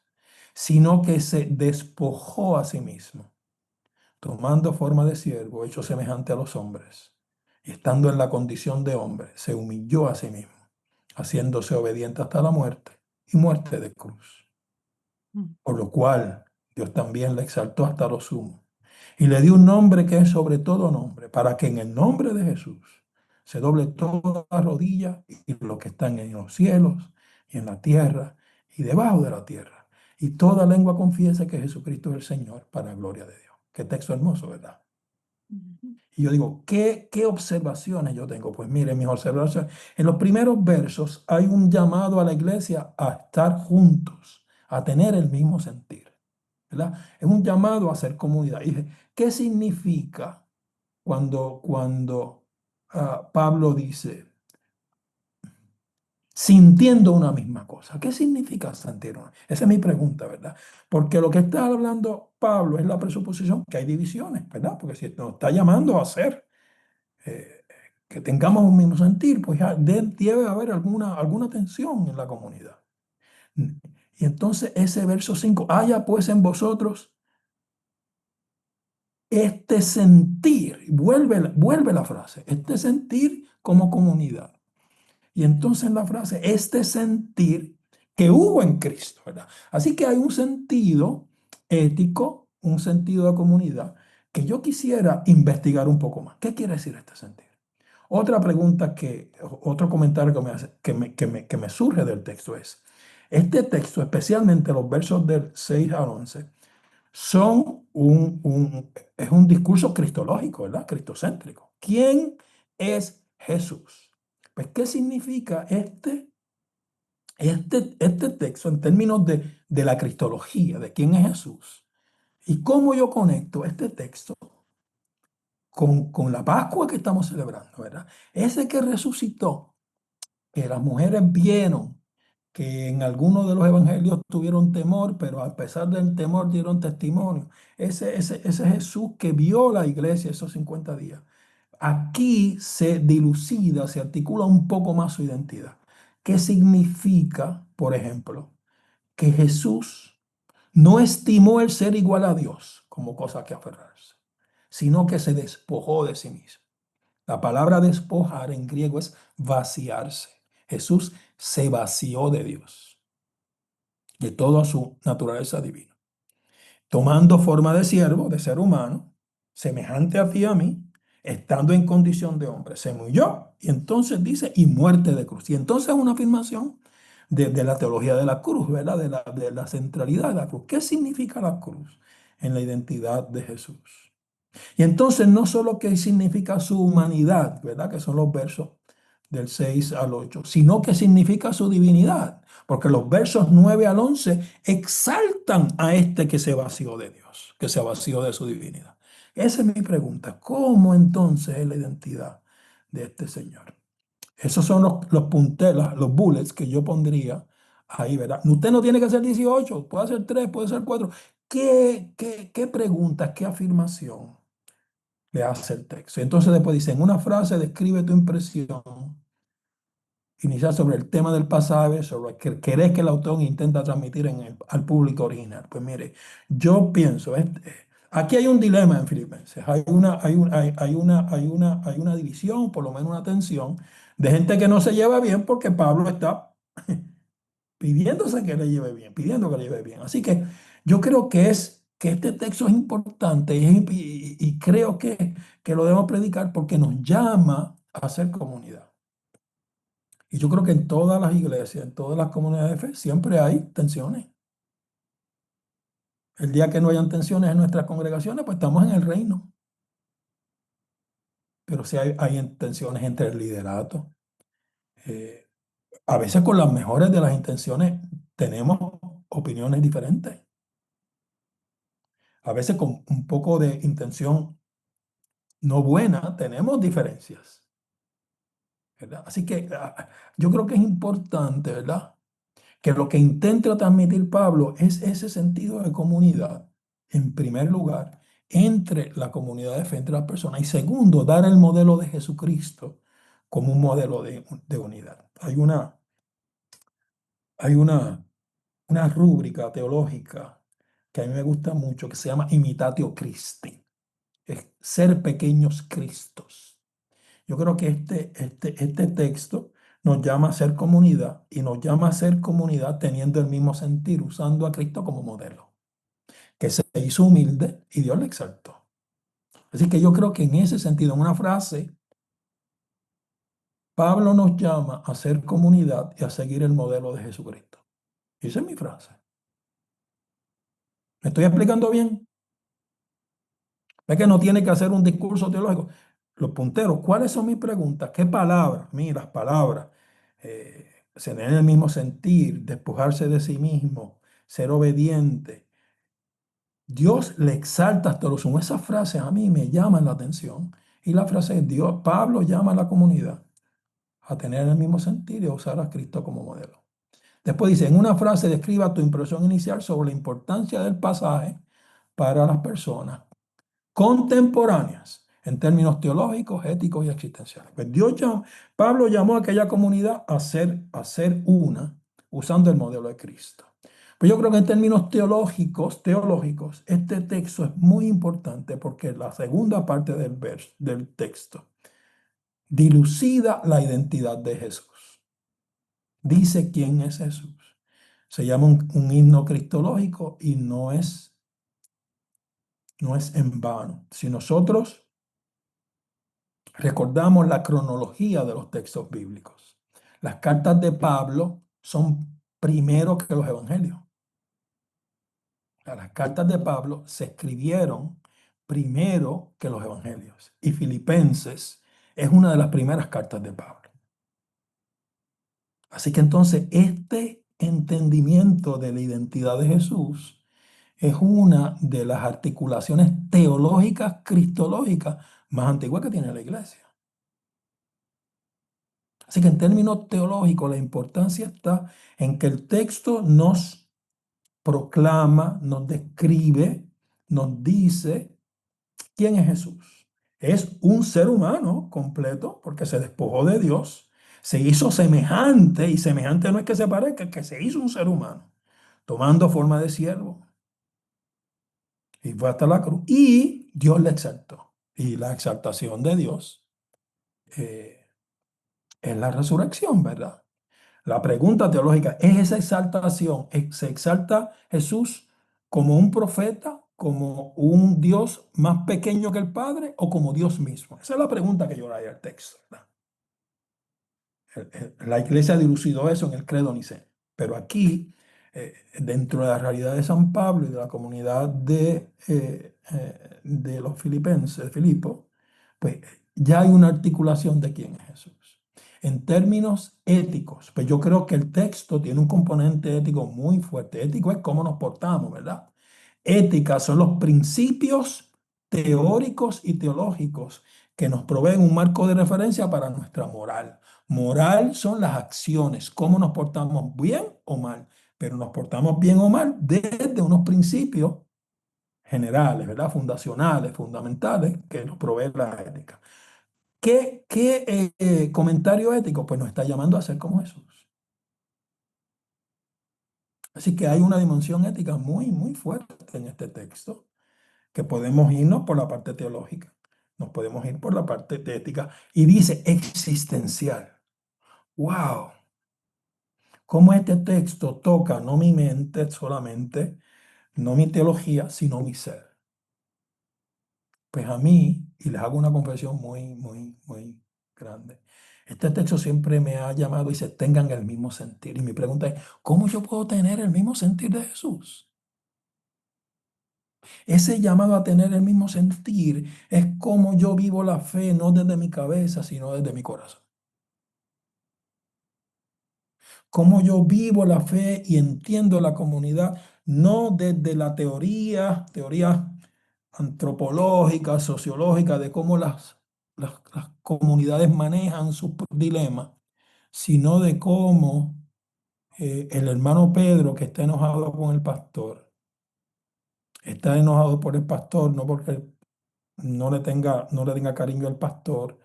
sino que se despojó a sí mismo, tomando forma de siervo, hecho semejante a los hombres, y estando en la condición de hombre, se humilló a sí mismo, haciéndose obediente hasta la muerte y muerte de cruz. por lo cual Dios también le exaltó hasta lo sumo y le dio un nombre que es sobre todo nombre, para que en el nombre de Jesús se doble toda rodilla y los que están en los cielos y en la tierra y debajo de la tierra. Y toda lengua confiese que Jesucristo es el Señor para la gloria de Dios. Qué texto hermoso, ¿verdad? Y yo digo, ¿qué observaciones yo tengo? Pues mire, mis observaciones. En los primeros versos hay un llamado a la iglesia a estar juntos, a tener el mismo sentir, ¿verdad? Es un llamado a ser comunidad. Y dije, ¿qué significa cuando Pablo dice, sintiendo una misma cosa? ¿Qué significa sentir una? Esa es mi pregunta, ¿verdad? Porque lo que está hablando Pablo es la presuposición que hay divisiones, ¿verdad? Porque si nos está llamando a hacer eh, que tengamos un mismo sentir, pues ya debe haber alguna tensión en la comunidad. Y entonces ese verso 5, haya pues en vosotros este sentir, vuelve la frase, este sentir como comunidad. Y entonces la frase, este sentir que hubo en Cristo, ¿verdad? Así que hay un sentido ético, un sentido de comunidad, que yo quisiera investigar un poco más. ¿Qué quiere decir este sentir? Otra pregunta otro comentario que me surge del texto es, este texto, especialmente los versos del 6 al 11, son es un discurso cristológico, ¿verdad? Cristocéntrico. ¿Quién es Jesús? Pues, ¿qué significa este texto en términos de la cristología, de quién es Jesús? ¿Y cómo yo conecto este texto con la Pascua que estamos celebrando, ¿verdad? Ese que resucitó, que las mujeres vieron, que en algunos de los evangelios tuvieron temor, pero a pesar del temor dieron testimonio. Ese Jesús que vio la iglesia esos 50 días. Aquí se dilucida, se articula un poco más su identidad. ¿Qué significa, por ejemplo, que Jesús no estimó el ser igual a Dios como cosa que aferrarse, sino que se despojó de sí mismo? La palabra despojar en griego es vaciarse. Jesús se vació de Dios, de toda su naturaleza divina, tomando forma de siervo, de ser humano, semejante a ti y a mí, estando en condición de hombre. Se murió y entonces dice, y muerte de cruz. Y entonces es una afirmación de la teología de la cruz, ¿verdad? De la centralidad de la cruz. ¿Qué significa la cruz en la identidad de Jesús? Y entonces no solo qué significa su humanidad, ¿verdad? Que son los versos del 6 al 8, sino que significa su divinidad, porque los versos 9 al 11 exaltan a este que se vació de Dios, que se vació de su divinidad. Esa es mi pregunta. ¿Cómo entonces es la identidad de este Señor? Esos son los punteros, los bullets que yo pondría ahí, ¿verdad? Usted no tiene que hacer 18, puede hacer 3, puede ser 4. ¿Qué preguntas, qué afirmación le hace el texto? Entonces después dice, en una frase describe tu impresión inicial sobre el tema del pasaje, sobre lo que querés que el autor intenta transmitir al público original. Pues mire, yo pienso, aquí hay un dilema en Filipenses, hay una división, por lo menos una tensión, de gente que no se lleva bien porque Pablo está pidiéndose que le lleve bien, pidiendo que le lleve bien. Así que yo creo que este texto es importante y creo que lo debemos predicar porque nos llama a ser comunidad. Y yo creo que en todas las iglesias, en todas las comunidades de fe, siempre hay tensiones. El día que no hayan tensiones en nuestras congregaciones, pues estamos en el reino. Pero sí hay tensiones entre el liderato. A veces con las mejores de las intenciones tenemos opiniones diferentes. A veces con un poco de intención no buena tenemos diferencias, ¿verdad? Así que yo creo que es importante, ¿verdad? Que lo que intenta transmitir Pablo es ese sentido de comunidad, en primer lugar, entre la comunidad de fe, entre las personas, y segundo, dar el modelo de Jesucristo como un modelo de unidad. Hay una rúbrica teológica que a mí me gusta mucho, que se llama Imitatio Christi, es ser pequeños Cristos. Yo creo que este texto nos llama a ser comunidad y nos llama a ser comunidad teniendo el mismo sentir, usando a Cristo como modelo, que se hizo humilde y Dios le exaltó. Así que yo creo que en ese sentido, en una frase, Pablo nos llama a ser comunidad y a seguir el modelo de Jesucristo. Esa es mi frase. ¿Me estoy explicando bien? Es que no tiene que hacer un discurso teológico. Los punteros, ¿cuáles son mis preguntas? ¿Qué palabras? Mira, las palabras. Tener el mismo sentir, despojarse de sí mismo, ser obediente. Dios le exalta hasta lo sumo. Esas frases a mí me llaman la atención. Y la frase es Dios, Pablo llama a la comunidad a tener el mismo sentir y a usar a Cristo como modelo. Después dice, en una frase describa tu impresión inicial sobre la importancia del pasaje para las personas contemporáneas en términos teológicos, éticos y existenciales. Pues Pablo llamó a aquella comunidad a ser una, usando el modelo de Cristo. Pues yo creo que en términos teológicos, este texto es muy importante porque la segunda parte del texto dilucida la identidad de Jesús. Dice quién es Jesús. Se llama un himno cristológico y no es en vano. Si nosotros recordamos la cronología de los textos bíblicos, las cartas de Pablo son primero que los evangelios. Las cartas de Pablo se escribieron primero que los evangelios. Y Filipenses es una de las primeras cartas de Pablo. Así que entonces este entendimiento de la identidad de Jesús es una de las articulaciones teológicas, cristológicas más antiguas que tiene la iglesia. Así que en términos teológicos la importancia está en que el texto nos proclama, nos describe, nos dice quién es Jesús. Es un ser humano completo porque se despojó de Dios, se hizo semejante, y semejante no es que se parezca, es que se hizo un ser humano, tomando forma de siervo. Y fue hasta la cruz. Y Dios le exaltó. Y la exaltación de Dios es la resurrección, ¿verdad? La pregunta teológica, ¿es esa exaltación? ¿Se exalta Jesús como un profeta, como un Dios más pequeño que el Padre o como Dios mismo? Esa es la pregunta que yo le haría al texto, ¿verdad? La iglesia dilucidó eso en el credo niceno. Pero aquí, dentro de la realidad de San Pablo y de la comunidad de los filipenses, de Filipo, pues ya hay una articulación de quién es Jesús. En términos éticos, pues yo creo que el texto tiene un componente ético muy fuerte. Ético es cómo nos portamos, ¿verdad? Ética son los principios teóricos y teológicos que nos proveen un marco de referencia para nuestra moral. Moral son las acciones, cómo nos portamos bien o mal, pero nos portamos bien o mal desde unos principios generales, ¿verdad? Fundacionales, fundamentales, que nos provee la ética. ¿Qué comentario ético? Pues nos está llamando a ser como Jesús. Así que hay una dimensión ética muy, muy fuerte en este texto, que podemos irnos por la parte teológica, nos podemos ir por la parte de ética, y dice existencial. ¡Wow! Cómo este texto toca no mi mente solamente, no mi teología, sino mi ser. Pues a mí, y les hago una confesión muy, muy, muy grande, este texto siempre me ha llamado y se tengan el mismo sentir. Y mi pregunta es, ¿cómo yo puedo tener el mismo sentir de Jesús? Ese llamado a tener el mismo sentir es como yo vivo la fe, no desde mi cabeza, sino desde mi corazón. Cómo yo vivo la fe y entiendo la comunidad, no desde la teoría antropológica, sociológica, de cómo las comunidades manejan sus dilemas, sino de cómo el hermano Pedro, que está enojado con el pastor, está enojado por el pastor, no porque no le tenga cariño al pastor,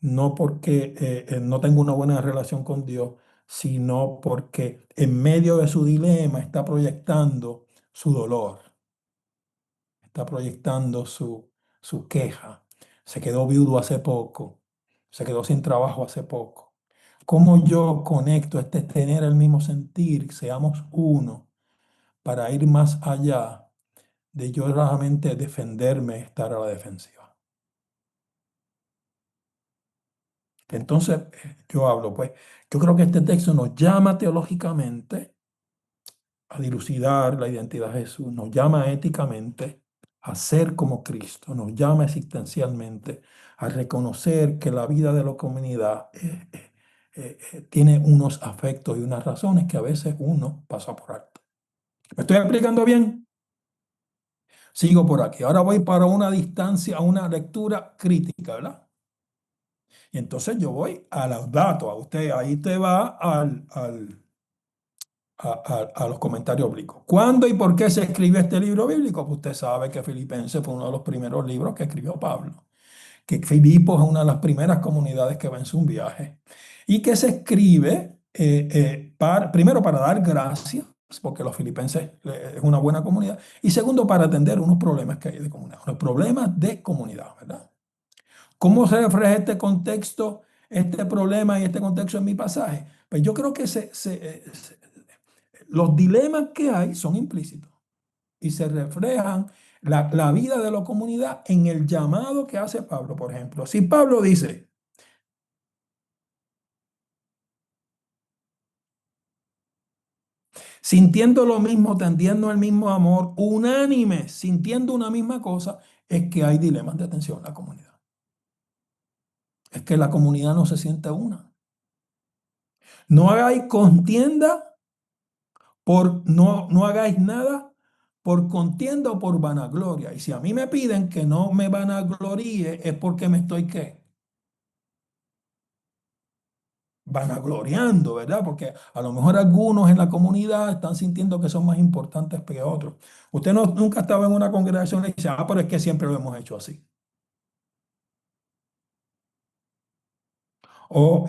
no porque no tenga una buena relación con Dios, sino porque en medio de su dilema está proyectando su dolor, está proyectando su queja. Se quedó viudo hace poco, se quedó sin trabajo hace poco. cómo yo conecto tener el mismo sentir, seamos uno, para ir más allá de yo realmente defenderme, estar a la defensiva. Entonces, yo hablo, pues, yo creo que este texto nos llama teológicamente a dilucidar la identidad de Jesús, nos llama éticamente a ser como Cristo, nos llama existencialmente a reconocer que la vida de la comunidad tiene unos afectos y unas razones que a veces uno pasa por alto. ¿Me estoy explicando bien? Sigo por aquí. Ahora voy para una distancia, a una lectura crítica, ¿verdad? Y entonces yo voy a los datos. Ahí te va a los comentarios bíblicos. ¿Cuándo y por qué se escribió este libro bíblico? Pues usted sabe que Filipenses fue uno de los primeros libros que escribió Pablo, que Filipos es una de las primeras comunidades que va en su viaje y que se escribe primero para dar gracias, porque los filipenses es una buena comunidad, y segundo para atender unos problemas que hay de comunidad, unos problemas de comunidad, ¿verdad? ¿Cómo se refleja este contexto, este problema y este contexto en mi pasaje? Pues yo creo que los dilemas que hay son implícitos y se reflejan la vida de la comunidad en el llamado que hace Pablo, por ejemplo. Si Pablo dice, sintiendo lo mismo, tendiendo al mismo amor, unánime, sintiendo una misma cosa, es que hay dilemas de atención en la comunidad. Es que la comunidad no se siente una. No hagáis contienda no hagáis nada por contienda o por vanagloria. Y si a mí me piden que no me vanagloríe, es porque me estoy, ¿qué? Vanagloriando, ¿verdad? Porque a lo mejor algunos en la comunidad están sintiendo que son más importantes que otros. Usted nunca estaba en una congregación y le dice, pero es que siempre lo hemos hecho así. O,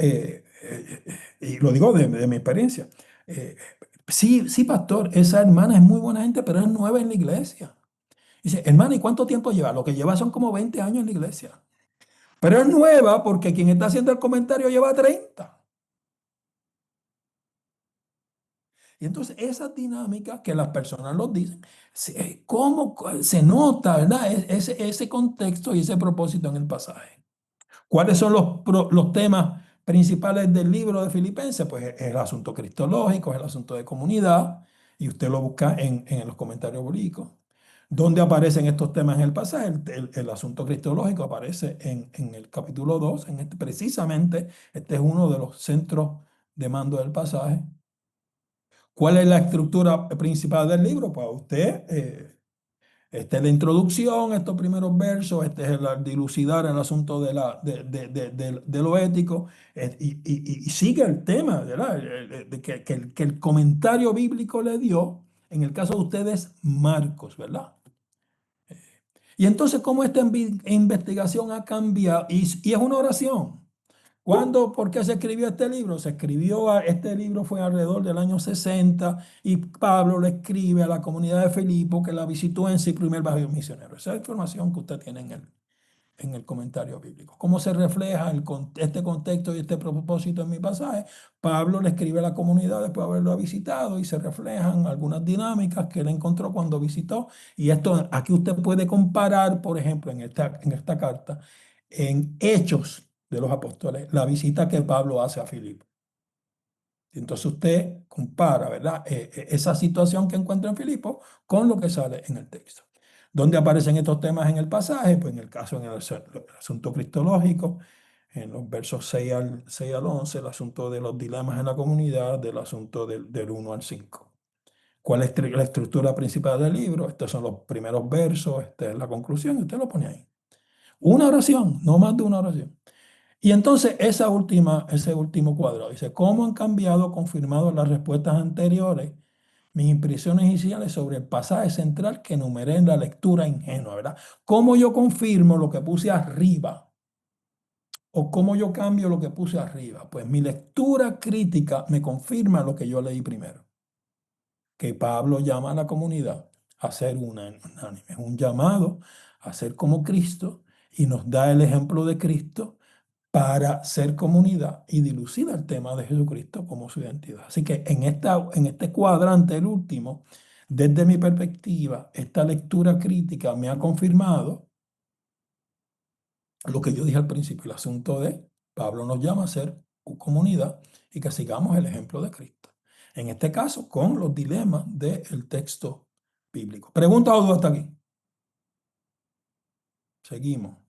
y lo digo de mi experiencia, sí, sí, pastor, esa hermana es muy buena gente, pero es nueva en la iglesia. Dice, hermana, ¿y cuánto tiempo lleva? Lo que lleva son como 20 años en la iglesia. Pero es nueva porque quien está haciendo el comentario lleva 30. Y entonces esas dinámicas que las personas los dicen, ¿cómo se nota, verdad? Ese contexto y ese propósito en el pasaje. ¿Cuáles son los temas principales del libro de Filipenses? Pues es el asunto cristológico, es el asunto de comunidad, y usted lo busca en los comentarios bíblicos. ¿Dónde aparecen estos temas en el pasaje? El asunto cristológico aparece en el capítulo 2, precisamente este es uno de los centros de mando del pasaje. ¿Cuál es la estructura principal del libro? Pues usted, esta es la introducción, estos primeros versos, este es el dilucidar el asunto de lo ético, y sigue el tema, ¿verdad? Que el comentario bíblico le dio, en el caso de ustedes, Marcos, ¿verdad? Y entonces, ¿cómo esta investigación ha cambiado? Y es una oración. ¿Por qué se escribió este libro? Este libro fue alrededor del año 60 y Pablo le escribe a la comunidad de Filipo que la visitó en su primer viaje misionero. Esa es la información que usted tiene en el comentario bíblico. ¿Cómo se refleja este contexto y este propósito en mi pasaje? Pablo le escribe a la comunidad después de haberlo visitado y se reflejan algunas dinámicas que él encontró cuando visitó. Y esto aquí usted puede comparar, por ejemplo, en esta carta, en Hechos de los Apóstoles, la visita que Pablo hace a Filipo. Entonces usted compara, ¿verdad? Esa situación que encuentra en Filipo con lo que sale en el texto. ¿Dónde aparecen estos temas en el pasaje? Pues en el asunto cristológico, en los versos 6 al 11, el asunto de los dilemas en la comunidad, del asunto del 1 al 5. ¿Cuál es la estructura principal del libro? Estos son los primeros versos, esta es la conclusión, usted lo pone ahí. Una oración, no más de una oración. Y entonces ese último cuadro dice, ¿cómo han cambiado, confirmado las respuestas anteriores, mis impresiones iniciales sobre el pasaje central que enumeré en la lectura ingenua, ¿verdad? ¿Cómo yo confirmo lo que puse arriba? ¿O cómo yo cambio lo que puse arriba? Pues mi lectura crítica me confirma lo que yo leí primero. Que Pablo llama a la comunidad a ser unánime. Es un llamado a ser como Cristo y nos da el ejemplo de Cristo para ser comunidad y dilucidar el tema de Jesucristo como su identidad. Así que en este cuadrante, el último, desde mi perspectiva, esta lectura crítica me ha confirmado lo que yo dije al principio, el asunto de Pablo nos llama a ser comunidad y que sigamos el ejemplo de Cristo. En este caso, con los dilemas del texto bíblico. ¿Pregunta o duda hasta aquí? Seguimos.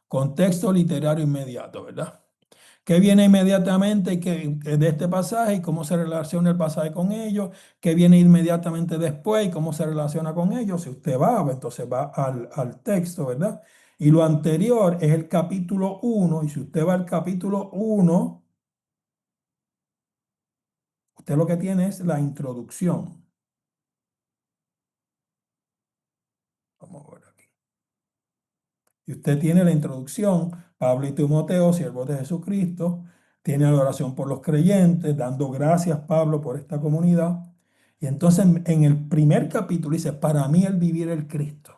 Contexto literario inmediato, ¿verdad? ¿Qué viene inmediatamente de este pasaje y cómo se relaciona el pasaje con ellos? ¿Qué viene inmediatamente después y cómo se relaciona con ellos? Si usted va, pues entonces va al texto, ¿verdad? Y lo anterior es el capítulo 1, y si usted va al capítulo 1, usted lo que tiene es la introducción. Vamos a ver aquí. Y usted tiene la introducción, Pablo y Timoteo, siervos de Jesucristo, tiene la oración por los creyentes, dando gracias Pablo por esta comunidad. Y entonces en el primer capítulo dice, para mí el vivir el Cristo.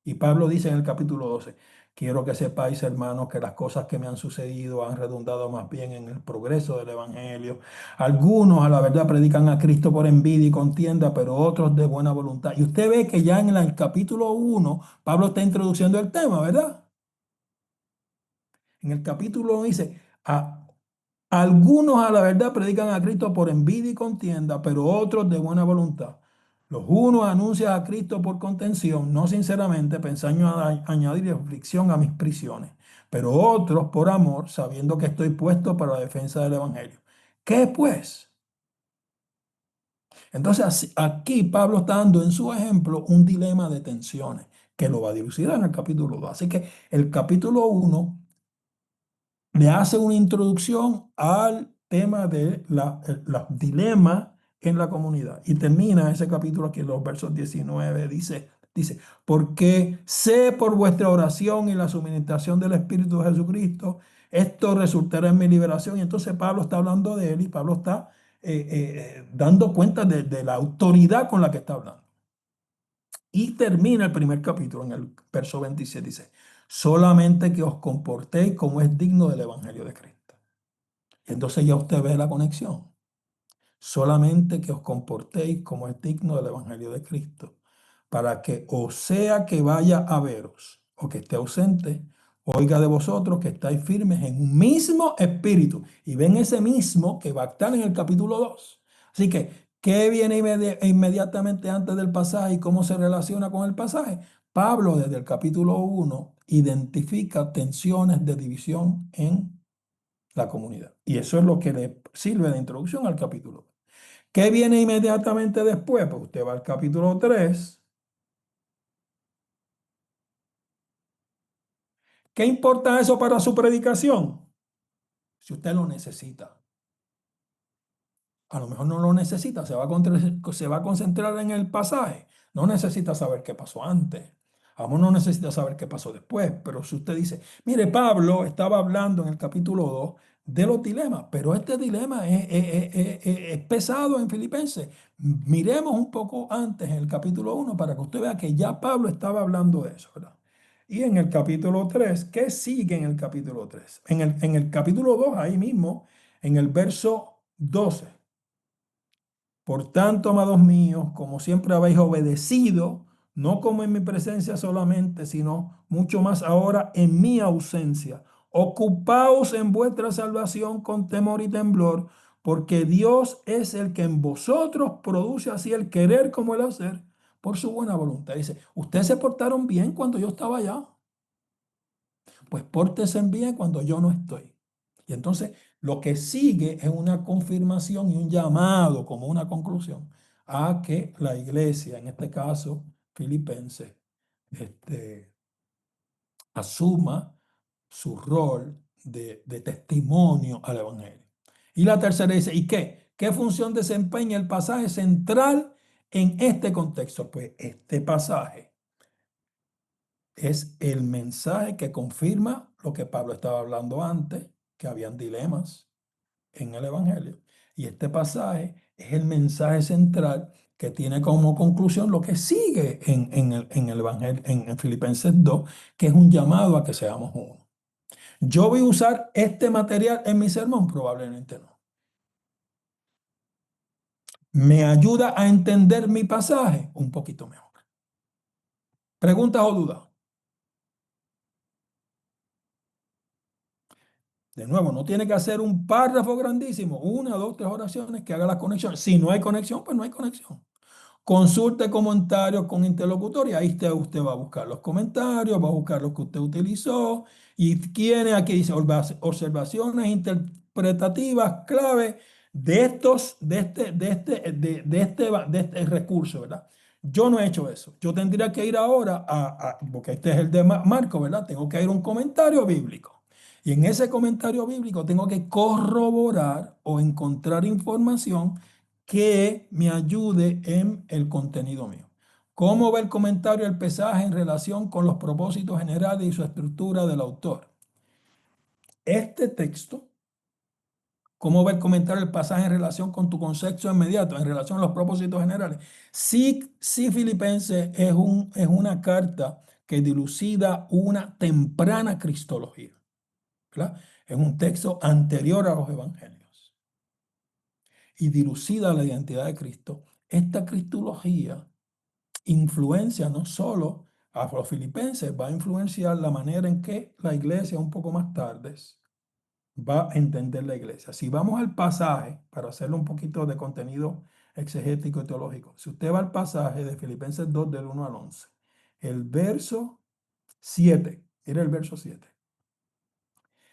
Y Pablo dice en el capítulo 12, quiero que sepáis, hermanos, que las cosas que me han sucedido han redundado más bien en el progreso del Evangelio. Algunos a la verdad predican a Cristo por envidia y contienda, pero otros de buena voluntad. Y usted ve que ya en el capítulo 1, Pablo está introduciendo el tema, ¿verdad? En el capítulo 1 dice, algunos a la verdad predican a Cristo por envidia y contienda, pero otros de buena voluntad. Los unos anuncian a Cristo por contención, no sinceramente, pensando añadir aflicción a mis prisiones, pero otros por amor, sabiendo que estoy puesto para la defensa del Evangelio. ¿Qué pues? Entonces aquí Pablo está dando en su ejemplo un dilema de tensiones que lo va a dilucidar en el capítulo 2. Así que el capítulo 1 le hace una introducción al tema de los dilemas en la comunidad. Y termina ese capítulo aquí en los versos 19, dice, porque sé por vuestra oración y la suministración del Espíritu de Jesucristo, esto resultará en mi liberación. Y entonces Pablo está hablando de él y Pablo está dando cuenta de la autoridad con la que está hablando. Y termina el primer capítulo en el verso 27, dice, solamente que os comportéis como es digno del Evangelio de Cristo. Y entonces ya usted ve la conexión. Solamente que os comportéis como es digno del Evangelio de Cristo, para que o sea que vaya a veros o que esté ausente, oiga de vosotros que estáis firmes en un mismo espíritu. Y ven ese mismo que va a estar en el capítulo 2. Así que, ¿qué viene inmediatamente antes del pasaje y cómo se relaciona con el pasaje? Pablo desde el capítulo 1 identifica tensiones de división en la comunidad. Y eso es lo que le sirve de introducción al capítulo. ¿Qué viene inmediatamente después? Pues usted va al capítulo 3. ¿Qué importa eso para su predicación? Si usted lo necesita. A lo mejor no lo necesita, se va a concentrar en el pasaje. No necesita saber qué pasó antes. A lo mejor no necesita saber qué pasó después. Pero si usted dice, mire, Pablo estaba hablando en el capítulo 2 de los dilemas, pero este dilema es pesado en Filipenses. Miremos un poco antes en el capítulo 1 para que usted vea que ya Pablo estaba hablando de eso, ¿verdad? Y en el capítulo 3, ¿qué sigue en el capítulo 3? En el capítulo 2, ahí mismo, en el verso 12. Por tanto, amados míos, como siempre habéis obedecido, no como en mi presencia solamente, sino mucho más ahora en mi ausencia, ocupaos en vuestra salvación con temor y temblor, porque Dios es el que en vosotros produce así el querer como el hacer por su buena voluntad. Dice, ustedes se portaron bien cuando yo estaba allá, pues pórtense bien cuando yo no estoy. Y entonces lo que sigue es una confirmación y un llamado como una conclusión a que la iglesia, en este caso filipense, asuma su rol de testimonio al Evangelio. Y la tercera dice, ¿y qué? ¿Qué función desempeña el pasaje central en este contexto? Pues este pasaje es el mensaje que confirma lo que Pablo estaba hablando antes, que habían dilemas en el Evangelio. Y este pasaje es el mensaje central que tiene como conclusión lo que sigue en el Evangelio, en Filipenses 2, que es un llamado a que seamos uno. ¿Yo voy a usar este material en mi sermón? Probablemente no. ¿Me ayuda a entender mi pasaje? Un poquito mejor. ¿Preguntas o dudas? De nuevo, no tiene que hacer un párrafo grandísimo, 1, 2, 3 oraciones que haga la conexión. Si no hay conexión, pues no hay conexión. Consulte comentarios con interlocutor y ahí usted va a buscar los comentarios, va a buscar lo que usted utilizó y tiene aquí dice observaciones interpretativas clave de este recurso, ¿verdad? Yo no he hecho eso. Yo tendría que ir ahora porque este es el de Marco, ¿verdad? Tengo que ir a un comentario bíblico. Y en ese comentario bíblico tengo que corroborar o encontrar información que me ayude en el contenido mío. ¿Cómo va el comentario del pasaje en relación con los propósitos generales y su estructura del autor? Este texto, ¿cómo va el comentario del pasaje en relación con tu concepto inmediato, en relación a los propósitos generales? Sí, Filipenses es una carta que dilucida una temprana cristología, ¿verdad? Es un texto anterior a los evangelios y dilucida la identidad de Cristo. Esta cristología influencia no solo a los filipenses, va a influenciar la manera en que la iglesia un poco más tarde va a entender la iglesia. Si vamos al pasaje, para hacerle un poquito de contenido exegético y teológico, si usted va al pasaje de Filipenses 2 del 1 al 11, el verso 7, mira el verso 7,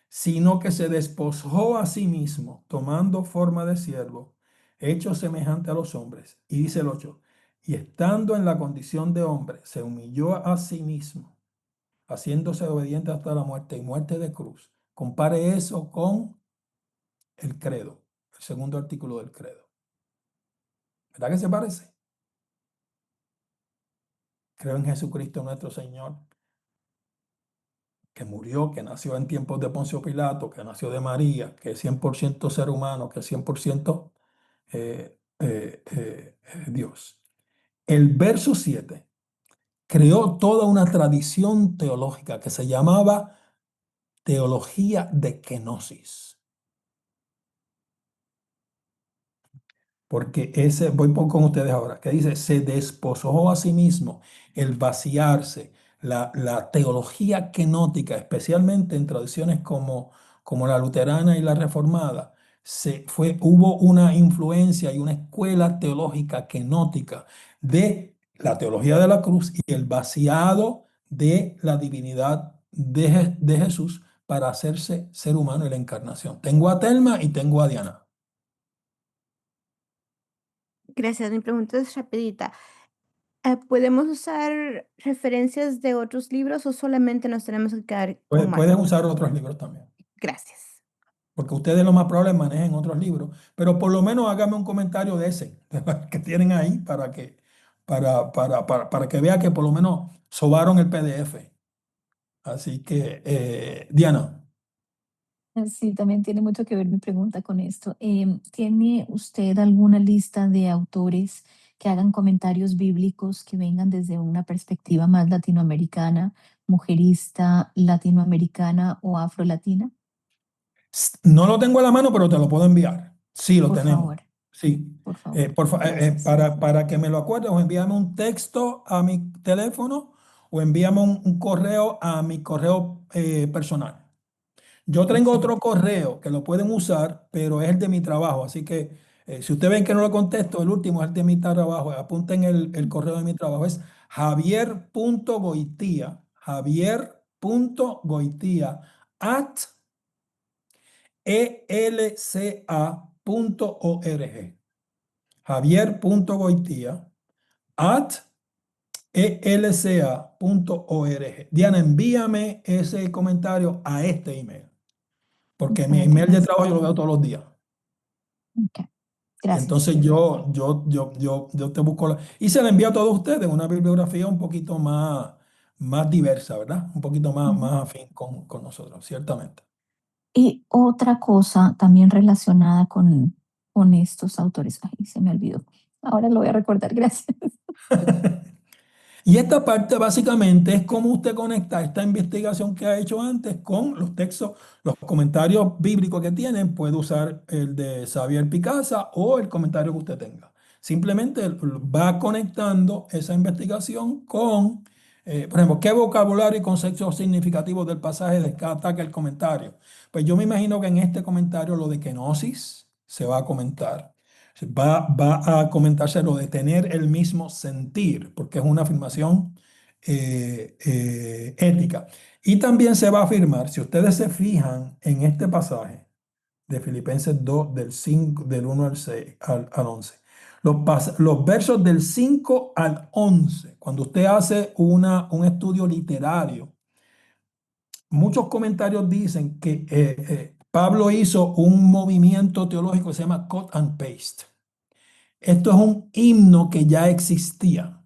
sino que se despojó a sí mismo, tomando forma de siervo, hecho semejante a los hombres. Y dice el 8, y estando en la condición de hombre, se humilló a sí mismo, haciéndose obediente hasta la muerte y muerte de cruz. Compare eso con el credo, el segundo artículo del credo. ¿Verdad que se parece? Creo en Jesucristo nuestro Señor, que murió, que nació en tiempos de Poncio Pilato, que nació de María, que es 100% ser humano, que es 100% Dios. El verso 7 creó toda una tradición teológica que se llamaba teología de kenosis. Porque voy con ustedes ahora, que dice, se despojó a sí mismo, el vaciarse, la teología kenótica, especialmente en tradiciones como la luterana y la reformada, hubo una influencia y una escuela teológica kenótica de la teología de la cruz y el vaciado de la divinidad de Jesús para hacerse ser humano en la encarnación. Tengo a Telma y tengo a Diana. Gracias. Mi pregunta es rapidita. ¿Podemos usar referencias de otros libros o solamente nos tenemos que quedar con Pueden Marco? usar otros libros también, Gracias. porque ustedes lo más probable manejen otros libros, pero por lo menos hágame un comentario de ese que tienen ahí para que vea que por lo menos sobaron el PDF. Así que, Diana, Sí, también tiene mucho que ver mi pregunta con esto. ¿Tiene usted alguna lista de autores que hagan comentarios bíblicos que vengan desde una perspectiva más latinoamericana, mujerista, latinoamericana o afrolatina? no lo tengo a la mano, pero te lo puedo enviar. Sí, lo Por tenemos. favor, Sí. por favor. Gracias. Para que me lo acuerdes, o envíame un texto a mi teléfono o envíame un correo a mi correo personal. Yo tengo otro Excelente. correo que lo pueden usar, pero es el de mi trabajo. Así que si ustedes ven que no lo contesto, el último es el de mi trabajo. Apunten el correo de mi trabajo. Es javier.goitia @elca.org. javier.goitia@elca.org. Diana, envíame ese comentario a este email, porque mi Para que email de las... trabajo yo lo veo todos los días. Ok, Y gracias. entonces yo te busco y se la envío a todos ustedes una bibliografía un poquito más diversa, ¿verdad? Un poquito Ujú. más afín con nosotros, ciertamente. Y otra cosa también relacionada con estos autores. Ay, se me olvidó. Ahora lo voy a recordar, gracias. Y esta parte básicamente es cómo usted conecta esta investigación que ha hecho antes con los textos, los comentarios bíblicos que tienen. Puede usar el de Xavier Picasa o el comentario que usted tenga. Simplemente va conectando esa investigación con, por ejemplo, qué vocabulario y conceptos significativos del pasaje destaca el comentario. Pues yo me imagino que en este comentario lo de kenosis se va a comentar. Va a comentarse lo de tener el mismo sentir, porque es una afirmación ética. Y también se va a afirmar, si ustedes se fijan en este pasaje de Filipenses 2, del 1 al 6, al 11, los versos del 5 al 11, cuando usted hace un estudio literario, muchos comentarios dicen que Pablo hizo un movimiento teológico que se llama cut and paste. Esto es un himno que ya existía.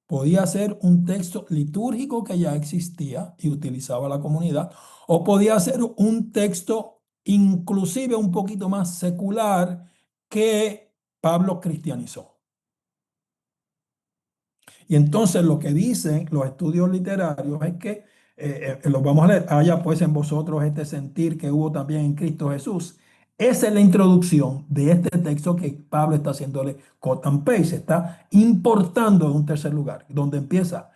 Podía ser un texto litúrgico que ya existía y utilizaba la comunidad, o podía ser un texto inclusive un poquito más secular que Pablo cristianizó. Y entonces lo que dicen los estudios literarios es que, los vamos a leer, haya pues en vosotros este sentir que hubo también en Cristo Jesús. Esa es la introducción de este texto que Pablo está haciéndole cut and paste, está importando de un tercer lugar, donde empieza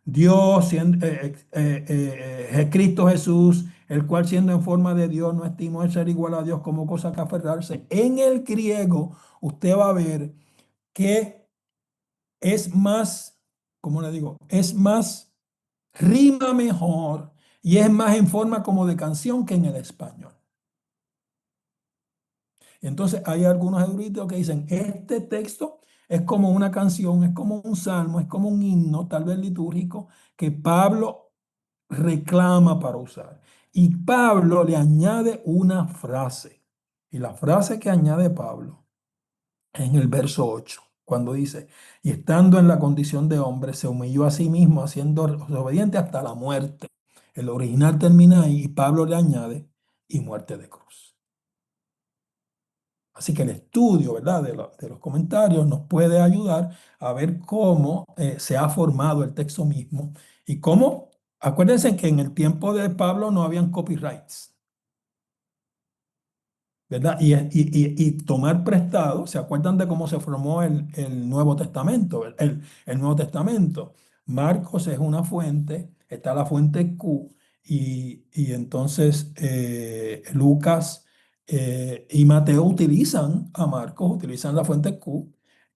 Dios, Cristo Jesús, el cual siendo en forma de Dios no estimó el ser igual a Dios como cosa que aferrarse. En el griego usted va a ver que es más, ¿cómo le digo? Es más, rima mejor y es más en forma como de canción que en el español. Entonces hay algunos eruditos que dicen, este texto es como una canción, es como un salmo, es como un himno, tal vez litúrgico, que Pablo reclama para usar. Y Pablo le añade una frase. Y la frase que añade Pablo en el verso 8, cuando dice, y estando en la condición de hombre, se humilló a sí mismo, haciendo obediente hasta la muerte. El original termina ahí y Pablo le añade, y muerte de cruz. Así que el estudio, ¿verdad?, de los comentarios nos puede ayudar a ver cómo se ha formado el texto mismo y cómo, acuérdense que en el tiempo de Pablo no habían copyrights. ¿Verdad? Y tomar prestado, ¿se acuerdan de cómo se formó el Nuevo Testamento? El Nuevo Testamento. Marcos es una fuente, está la fuente Q, y entonces Lucas y Mateo utilizan a Marcos, utilizan la fuente Q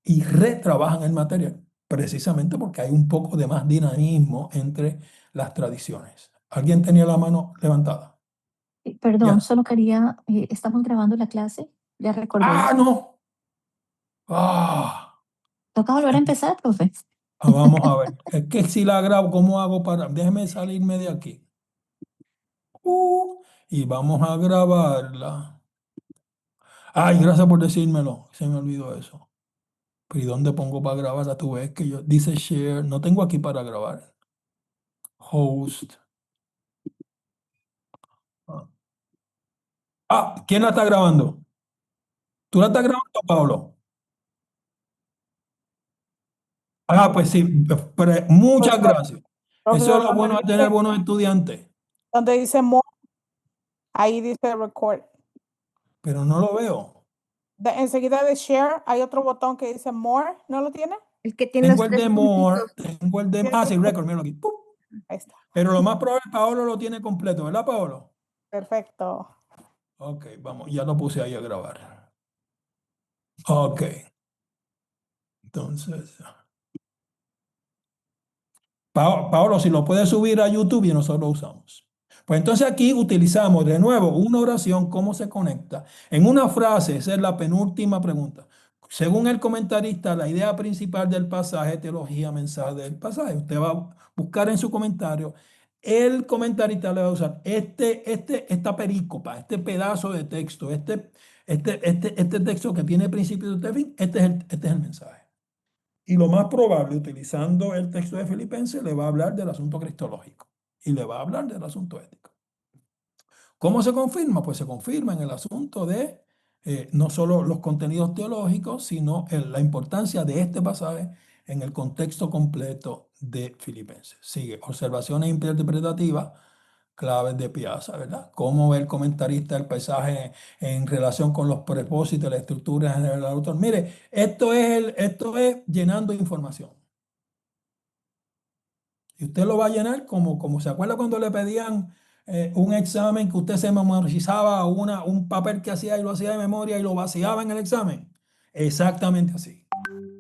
y retrabajan el material, precisamente porque hay un poco de más dinamismo entre las tradiciones. ¿Alguien tenía la mano levantada? Perdón, Ya. solo quería, estamos grabando la clase, ya recordé. ¡Ah, no! ¡Ah! Toca volver a empezar, profe. Vamos a ver. Es que si la grabo, ¿cómo hago para...? Déjeme salirme de aquí. Y vamos a grabarla. Ay, gracias por decírmelo. Se me olvidó eso. Pero ¿y dónde pongo para grabarla? Tú ves que yo... Dice share. No tengo aquí para grabar. Host. ¿Quién la está grabando? ¿Tú la estás grabando, Pablo? Pues sí. Muchas gracias. Eso Profesor, es lo bueno de tener buenos estudiantes. donde dice more, ahí dice record. Pero no lo veo. Enseguida de share hay otro botón que dice more, ¿no lo tiene? El que tiene Tengo los el tres de more, puntitos. tengo el de... sí, record, míralo aquí. ¡Pum! Ahí está. Pero lo más probable, Paolo lo tiene completo, ¿verdad, Paolo? Perfecto. Ok, vamos, ya lo puse ahí a grabar. Ok, entonces... Paolo, si lo puedes subir a YouTube y nosotros lo usamos. Pues entonces aquí utilizamos de nuevo una oración, ¿cómo se conecta? En una frase, esa es la penúltima pregunta. Según el comentarista, la idea principal del pasaje, teología, mensaje del pasaje. Usted va a buscar en su comentario, el comentarista le va a usar esta perícopa, este pedazo de texto, este texto que tiene principio de fin, este es el mensaje. Y lo más probable, utilizando el texto de Filipenses, le va a hablar del asunto cristológico y le va a hablar del asunto ético. ¿Cómo se confirma? Pues se confirma en el asunto de no solo los contenidos teológicos, sino la importancia de este pasaje en el contexto completo de Filipenses. Sigue, observaciones interpretativas, claves de Piazza, ¿verdad? Cómo ve el comentarista el paisaje en relación con los propósitos, la estructura general del autor. Mire, esto es llenando información. Y usted lo va a llenar como se acuerda cuando le pedían un examen que usted se memorizaba un papel que hacía y lo hacía de memoria y lo vaciaba en el examen. Exactamente así.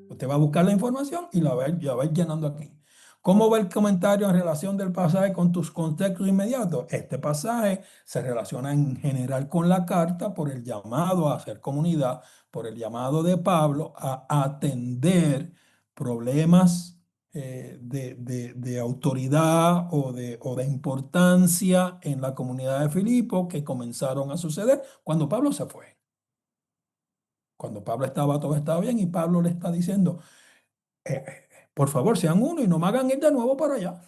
Usted va a buscar la información y ya va a ir llenando aquí. ¿Cómo va el comentario en relación del pasaje con tus contextos inmediatos? Este pasaje se relaciona en general con la carta por el llamado a hacer comunidad, por el llamado de Pablo a atender problemas de autoridad o de importancia en la comunidad de Filipo que comenzaron a suceder cuando Pablo se fue. Cuando Pablo estaba, todo estaba bien y Pablo le está diciendo, por favor, sean uno y no me hagan ir de nuevo para allá.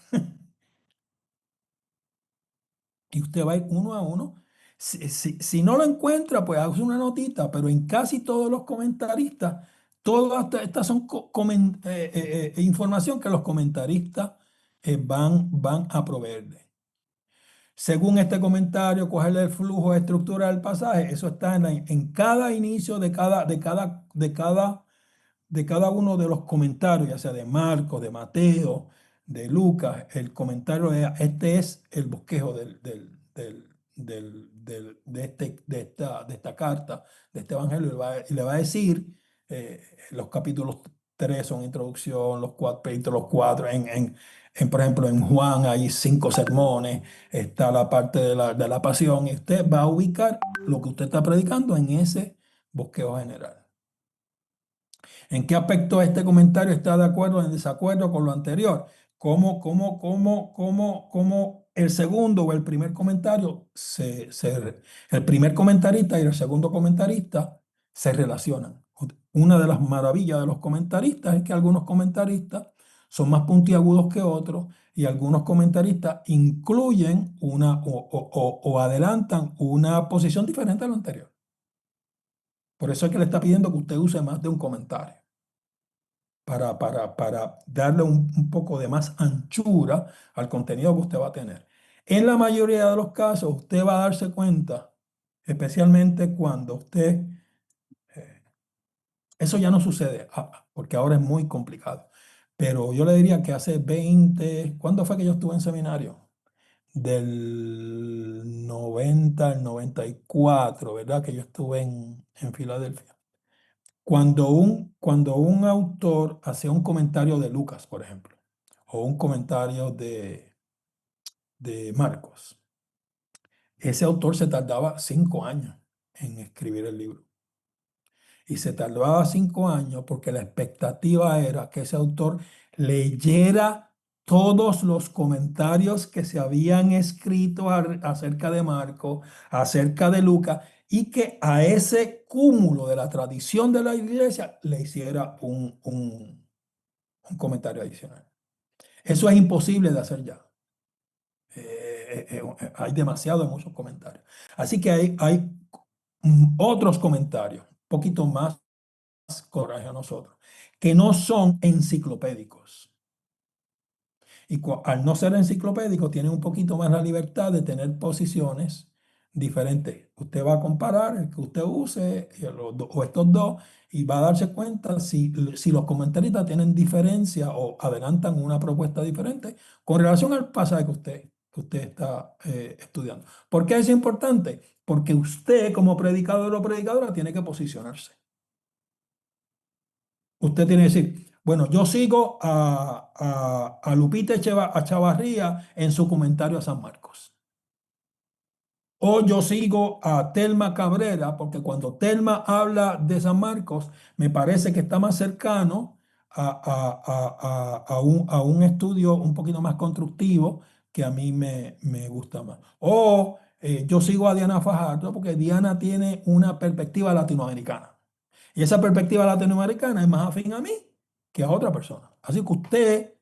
Y usted va a ir uno a uno. Si no lo encuentra, pues haga una notita, pero en casi todos los comentaristas, todas estas son información que los comentaristas van a proveerle. Según este comentario, cogerle el flujo de estructura del pasaje, eso está en cada inicio de cada uno de los comentarios, ya sea de Marcos, de Mateo, de Lucas. El comentario este es el bosquejo de esta carta, de este evangelio, y le va a decir, los capítulos 3 son introducción, los capítulos 4, por ejemplo, en Juan hay 5 sermones, está la parte de la pasión, y usted va a ubicar lo que usted está predicando en ese bosquejo general. ¿En qué aspecto este comentario está de acuerdo o en desacuerdo con lo anterior? ¿Cómo el segundo o el primer comentario, el primer comentarista y el segundo comentarista se relacionan? Una de las maravillas de los comentaristas es que algunos comentaristas son más puntiagudos que otros y algunos comentaristas incluyen o adelantan una posición diferente a lo anterior. Por eso es que le está pidiendo que usted use más de un comentario, para darle un poco de más anchura al contenido que usted va a tener. En la mayoría de los casos, usted va a darse cuenta, especialmente cuando eso ya no sucede, porque ahora es muy complicado. Pero yo le diría que hace 20, ¿cuándo fue que yo estuve en seminario? Del 90 al 94, ¿verdad? Que yo estuve en Filadelfia. Cuando un autor hacía un comentario de Lucas, por ejemplo, o un comentario de Marcos, ese autor se tardaba 5 años en escribir el libro. Y se tardaba 5 años porque la expectativa era que ese autor leyera todos los comentarios que se habían escrito acerca de Marcos, acerca de Lucas, y que a ese cúmulo de la tradición de la iglesia le hiciera un comentario adicional. Eso es imposible de hacer ya. Hay demasiados, muchos comentarios. Así que hay otros comentarios, un poquito más coraje a nosotros, que no son enciclopédicos. Y al no ser enciclopédicos, tienen un poquito más la libertad de tener posiciones diferentes. Usted va a comparar el que usted use o estos dos y va a darse cuenta si los comentaristas tienen diferencia o adelantan una propuesta diferente con relación al pasaje que usted está estudiando. ¿Por qué es importante? Porque usted como predicador o predicadora tiene que posicionarse. Usted tiene que decir, bueno, yo sigo a Lupita Chavarría en su comentario a San Marcos. O yo sigo a Telma Cabrera, porque cuando Telma habla de San Marcos, me parece que está más cercano a un estudio un poquito más constructivo que a mí me gusta más. O yo sigo a Diana Fajardo, porque Diana tiene una perspectiva latinoamericana. Y esa perspectiva latinoamericana es más afín a mí que a otra persona. Así que usted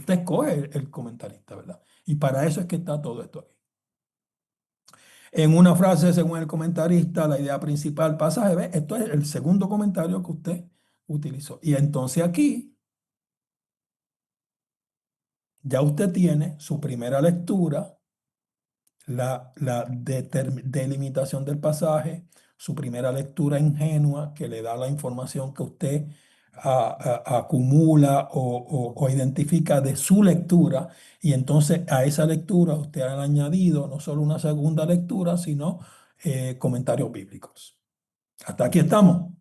escoge el comentarista, ¿verdad? Y para eso es que está todo esto aquí. En una frase, según el comentarista, la idea principal, pasaje, ¿ve? Esto es el segundo comentario que usted utilizó. Y entonces aquí ya usted tiene su primera lectura, la delimitación del pasaje, su primera lectura ingenua que le da la información que usted acumula o identifica de su lectura, y entonces a esa lectura usted ha añadido no solo una segunda lectura, sino comentarios bíblicos. Hasta aquí estamos.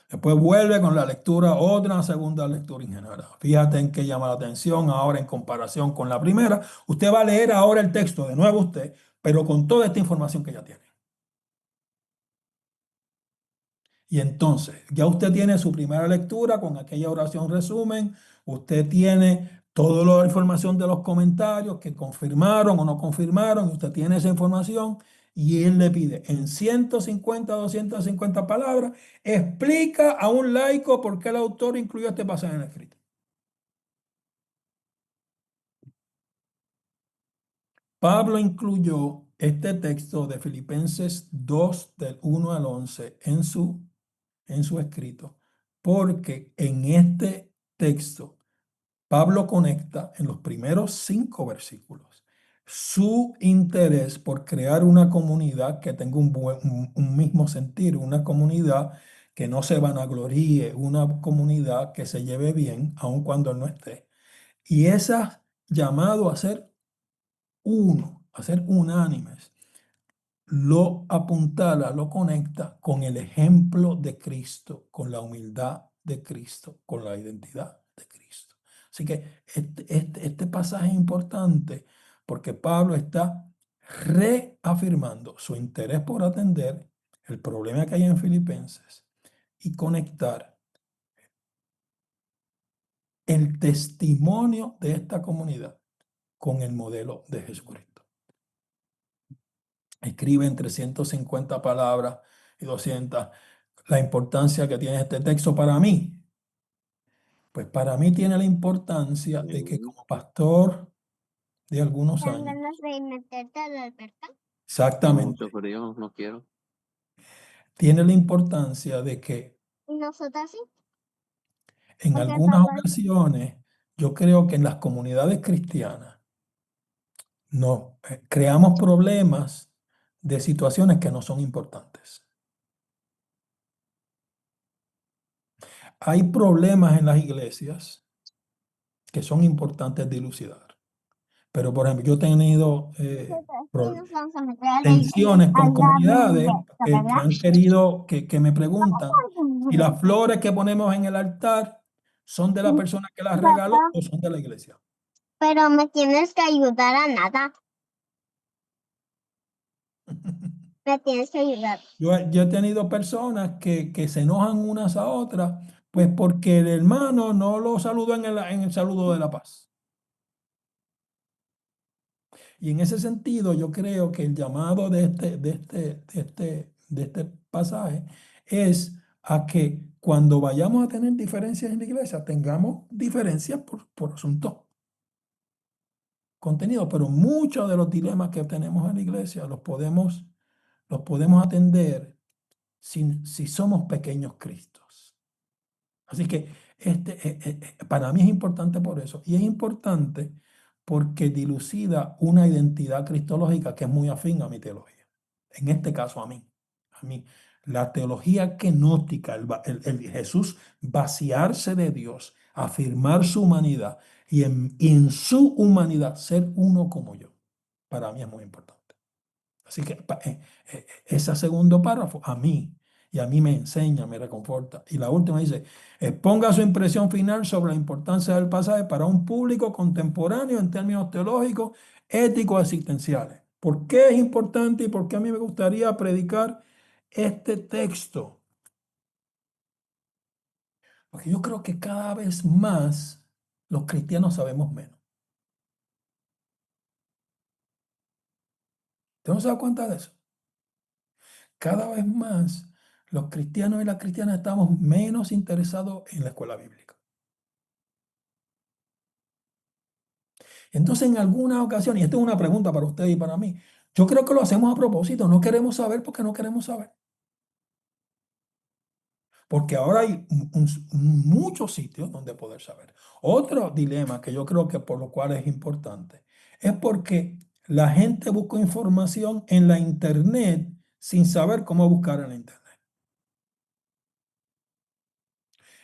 Después vuelve con la lectura, otra segunda lectura ingenua. Fíjate en qué llama la atención ahora en comparación con la primera. Usted va a leer ahora el texto de nuevo usted, pero con toda esta información que ya tiene. Y entonces, ya usted tiene su primera lectura con aquella oración resumen, usted tiene toda la información de los comentarios que confirmaron o no confirmaron, y usted tiene esa información y él le pide en 150, 250 palabras, explica a un laico por qué el autor incluyó este pasaje en el escrito. Pablo incluyó este texto de Filipenses 2 del 1 al 11 en su escrito, porque en este texto Pablo conecta en los primeros 5 versículos su interés por crear una comunidad que tenga un mismo sentir, una comunidad que no se vanagloríe, una comunidad que se lleve bien, aun cuando él no esté. Y ese llamado a ser uno, a ser unánimes, lo apuntala, lo conecta con el ejemplo de Cristo, con la humildad de Cristo, con la identidad de Cristo. Así que este pasaje es importante porque Pablo está reafirmando su interés por atender el problema que hay en Filipenses y conectar el testimonio de esta comunidad con el modelo de Jesucristo. Escribe entre 150 palabras y 200. La importancia que tiene este texto para mí. Pues para mí tiene la importancia de que como pastor de algunos ¿Dan años, ganas de meterte a la alberca? exactamente, Mucho frío, no quiero. tiene la importancia de que ¿Y nosotras sí? en Porque algunas papá ocasiones yo creo que en las comunidades cristianas no creamos problemas de situaciones que no son importantes. Hay problemas en las iglesias que son importantes de dilucidar. Pero, por ejemplo, yo he tenido sí nos vamos a meter a la, tensiones a con la comunidades biblioteca, que ¿verdad? han querido, que me preguntan si las flores que ponemos en el altar son de la persona que las regaló Papá, o son de la iglesia. pero me tienes que ayudar a nada. Me tienes que ayudar. Yo he tenido personas que se enojan unas a otras, pues porque el hermano no lo saludó en el saludo de la paz. Y en ese sentido, yo creo que el llamado de este pasaje es a que cuando vayamos a tener diferencias en la iglesia, tengamos diferencias por asuntos contenidos, pero muchos de los dilemas que tenemos en la iglesia los podemos atender si somos pequeños Cristos. Así que para mí es importante por eso. Y es importante porque dilucida una identidad cristológica que es muy afín a mi teología. En este caso a mí. A mí. La teología gnóstica, el Jesús vaciarse de Dios, afirmar su humanidad y en su humanidad ser uno como yo. Para mí es muy importante. Así que ese segundo párrafo a mí me enseña, me reconforta. Y la última dice, exponga su impresión final sobre la importancia del pasaje para un público contemporáneo en términos teológicos, éticos, existenciales. ¿Por qué es importante y por qué a mí me gustaría predicar este texto? Porque yo creo que cada vez más los cristianos sabemos menos. ¿Te no se da cuenta de eso? Cada vez más los cristianos y las cristianas estamos menos interesados en la escuela bíblica. Entonces, en alguna ocasión, y esta es una pregunta para usted y para mí, yo creo que lo hacemos a propósito, no queremos saber porque no queremos saber. porque ahora hay muchos sitios donde poder saber. Otro dilema que yo creo que por lo cual es importante es porque la gente busca información en la internet sin saber cómo buscar en la internet.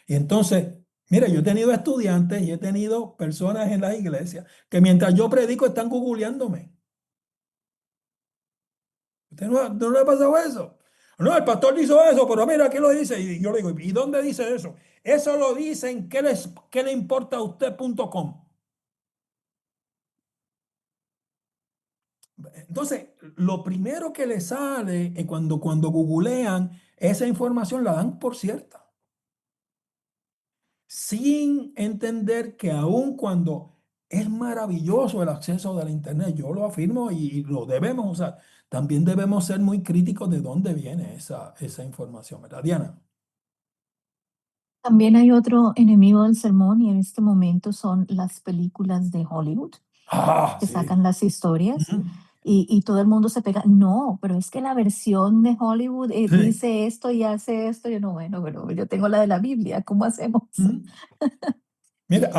Y entonces, mire, yo he tenido estudiantes y he tenido personas en la iglesia que mientras yo predico están googleándome. ¿Usted no le ha pasado eso? No, el pastor hizo eso, pero mira, aquí lo dice. Y yo le digo, ¿y dónde dice eso? Eso lo dice en qué le importa a usted.com. Entonces, lo primero que le sale cuando googlean esa información la dan por cierta. Sin entender que aun cuando es maravilloso el acceso de la internet, yo lo afirmo y lo debemos usar, también debemos ser muy críticos de dónde viene esa información, ¿verdad, Diana? También hay otro enemigo del sermón y en este momento son las películas de Hollywood Ah, que sí. sacan las historias Ujú. y todo el mundo se pega. No, pero es que la versión de Hollywood Sí. dice esto y hace esto. Yo no, bueno, pero yo tengo la de la Biblia. ¿Cómo hacemos? Ujú. Mira,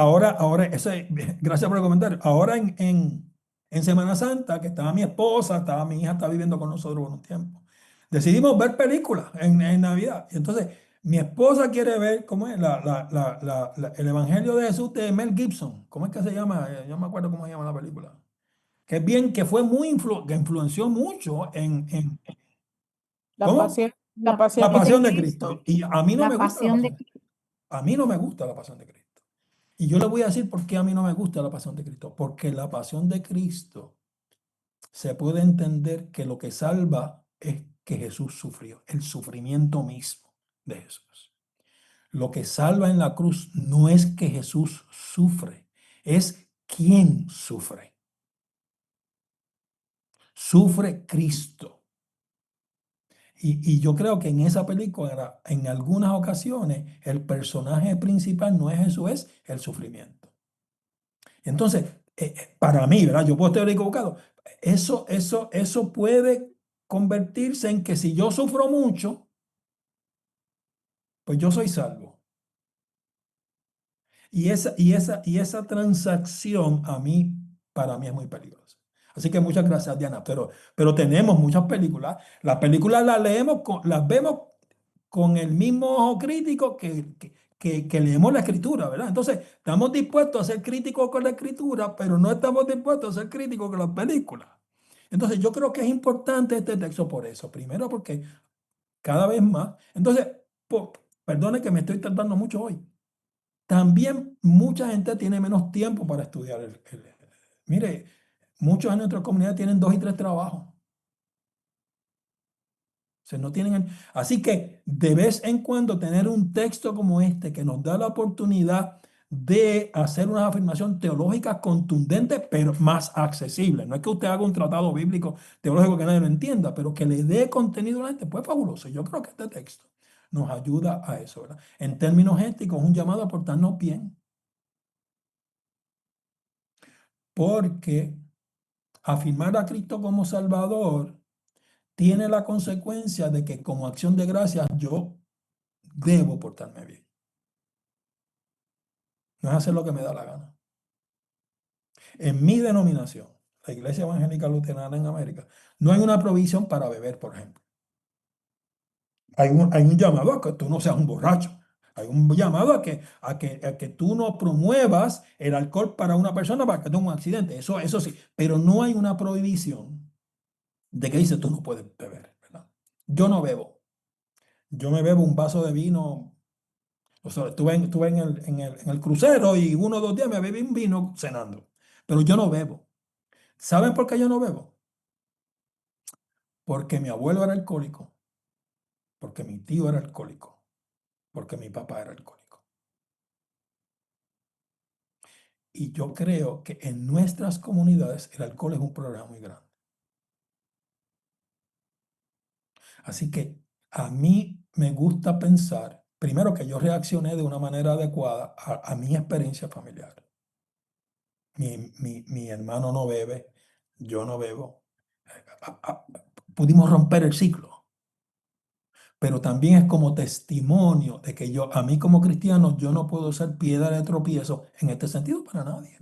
gracias por el comentario. Ahora en Semana Santa, que estaba mi esposa, estaba mi hija, estaba viviendo con nosotros por un tiempo. Decidimos ver películas en Navidad. Y entonces, mi esposa quiere ver, ¿cómo es? El Evangelio de Jesús de Mel Gibson. ¿Cómo es que se llama? Yo no me acuerdo cómo se llama la película. Que es bien, que fue que influenció mucho La ¿cómo? pasión, la La pasión La de Pasión Cristo. de Cristo. Y a mí no me La gusta la pasión de Pasión. A mí no me gusta la Pasión de Cristo. Y yo le voy a decir por qué a mí no me gusta la Pasión de Cristo. Porque la Pasión de Cristo se puede entender que lo que salva es que Jesús sufrió, el sufrimiento mismo de Jesús. Lo que salva en la cruz no es que Jesús sufre, es quién sufre. Sufre Cristo. Y yo creo que en esa película, en algunas ocasiones, el personaje principal no es Jesús, es el sufrimiento. Entonces, para mí, ¿verdad? Yo puedo estar equivocado. Eso puede convertirse en que si yo sufro mucho, pues yo soy salvo. Y esa transacción para mí es muy peligrosa. Así que muchas gracias, Diana. Pero tenemos muchas películas. Las películas las leemos, las vemos con el mismo ojo crítico que leemos la escritura, ¿verdad? Entonces, estamos dispuestos a ser críticos con la escritura, pero no estamos dispuestos a ser críticos con las películas. Entonces, yo creo que es importante este texto por eso. Primero, porque cada vez más. Entonces, perdone que me estoy tardando mucho hoy. También mucha gente tiene menos tiempo para estudiar. Mire, muchos en nuestra comunidad tienen 2 y 3 trabajos. No tienen, así que de vez en cuando tener un texto como este que nos da la oportunidad de hacer una afirmación teológica contundente, pero más accesible. No es que usted haga un tratado bíblico teológico que nadie lo entienda, pero que le dé contenido a la gente, pues fabuloso. Yo creo que este texto nos ayuda a eso, ¿verdad? En términos éticos, un llamado a portarnos bien. Porque afirmar a Cristo como Salvador tiene la consecuencia de que como acción de gracias yo debo portarme bien. No es hacer lo que me da la gana. En mi denominación, la Iglesia Evangélica Luterana en América, no hay una provisión para beber, por ejemplo. Hay un llamado a que tú no seas un borracho. Hay un llamado a que tú no promuevas el alcohol para una persona para que tenga un accidente. Eso sí, pero no hay una prohibición de que dice tú no puedes beber, ¿verdad? Yo no bebo. Yo me bebo un vaso de vino. O sea, estuve en el crucero y 1 o 2 días me bebí un vino cenando. Pero yo no bebo. ¿Saben por qué yo no bebo? Porque mi abuelo era alcohólico, porque mi tío era alcohólico, porque mi papá era alcohólico. Y yo creo que en nuestras comunidades el alcohol es un problema muy grande. Así que a mí me gusta pensar, primero que yo reaccioné de una manera adecuada a mi experiencia familiar. Mi hermano no bebe, yo no bebo. Pudimos romper el ciclo. pero también es como testimonio de que a mí como cristiano, yo no puedo ser piedra de tropiezo en este sentido para nadie.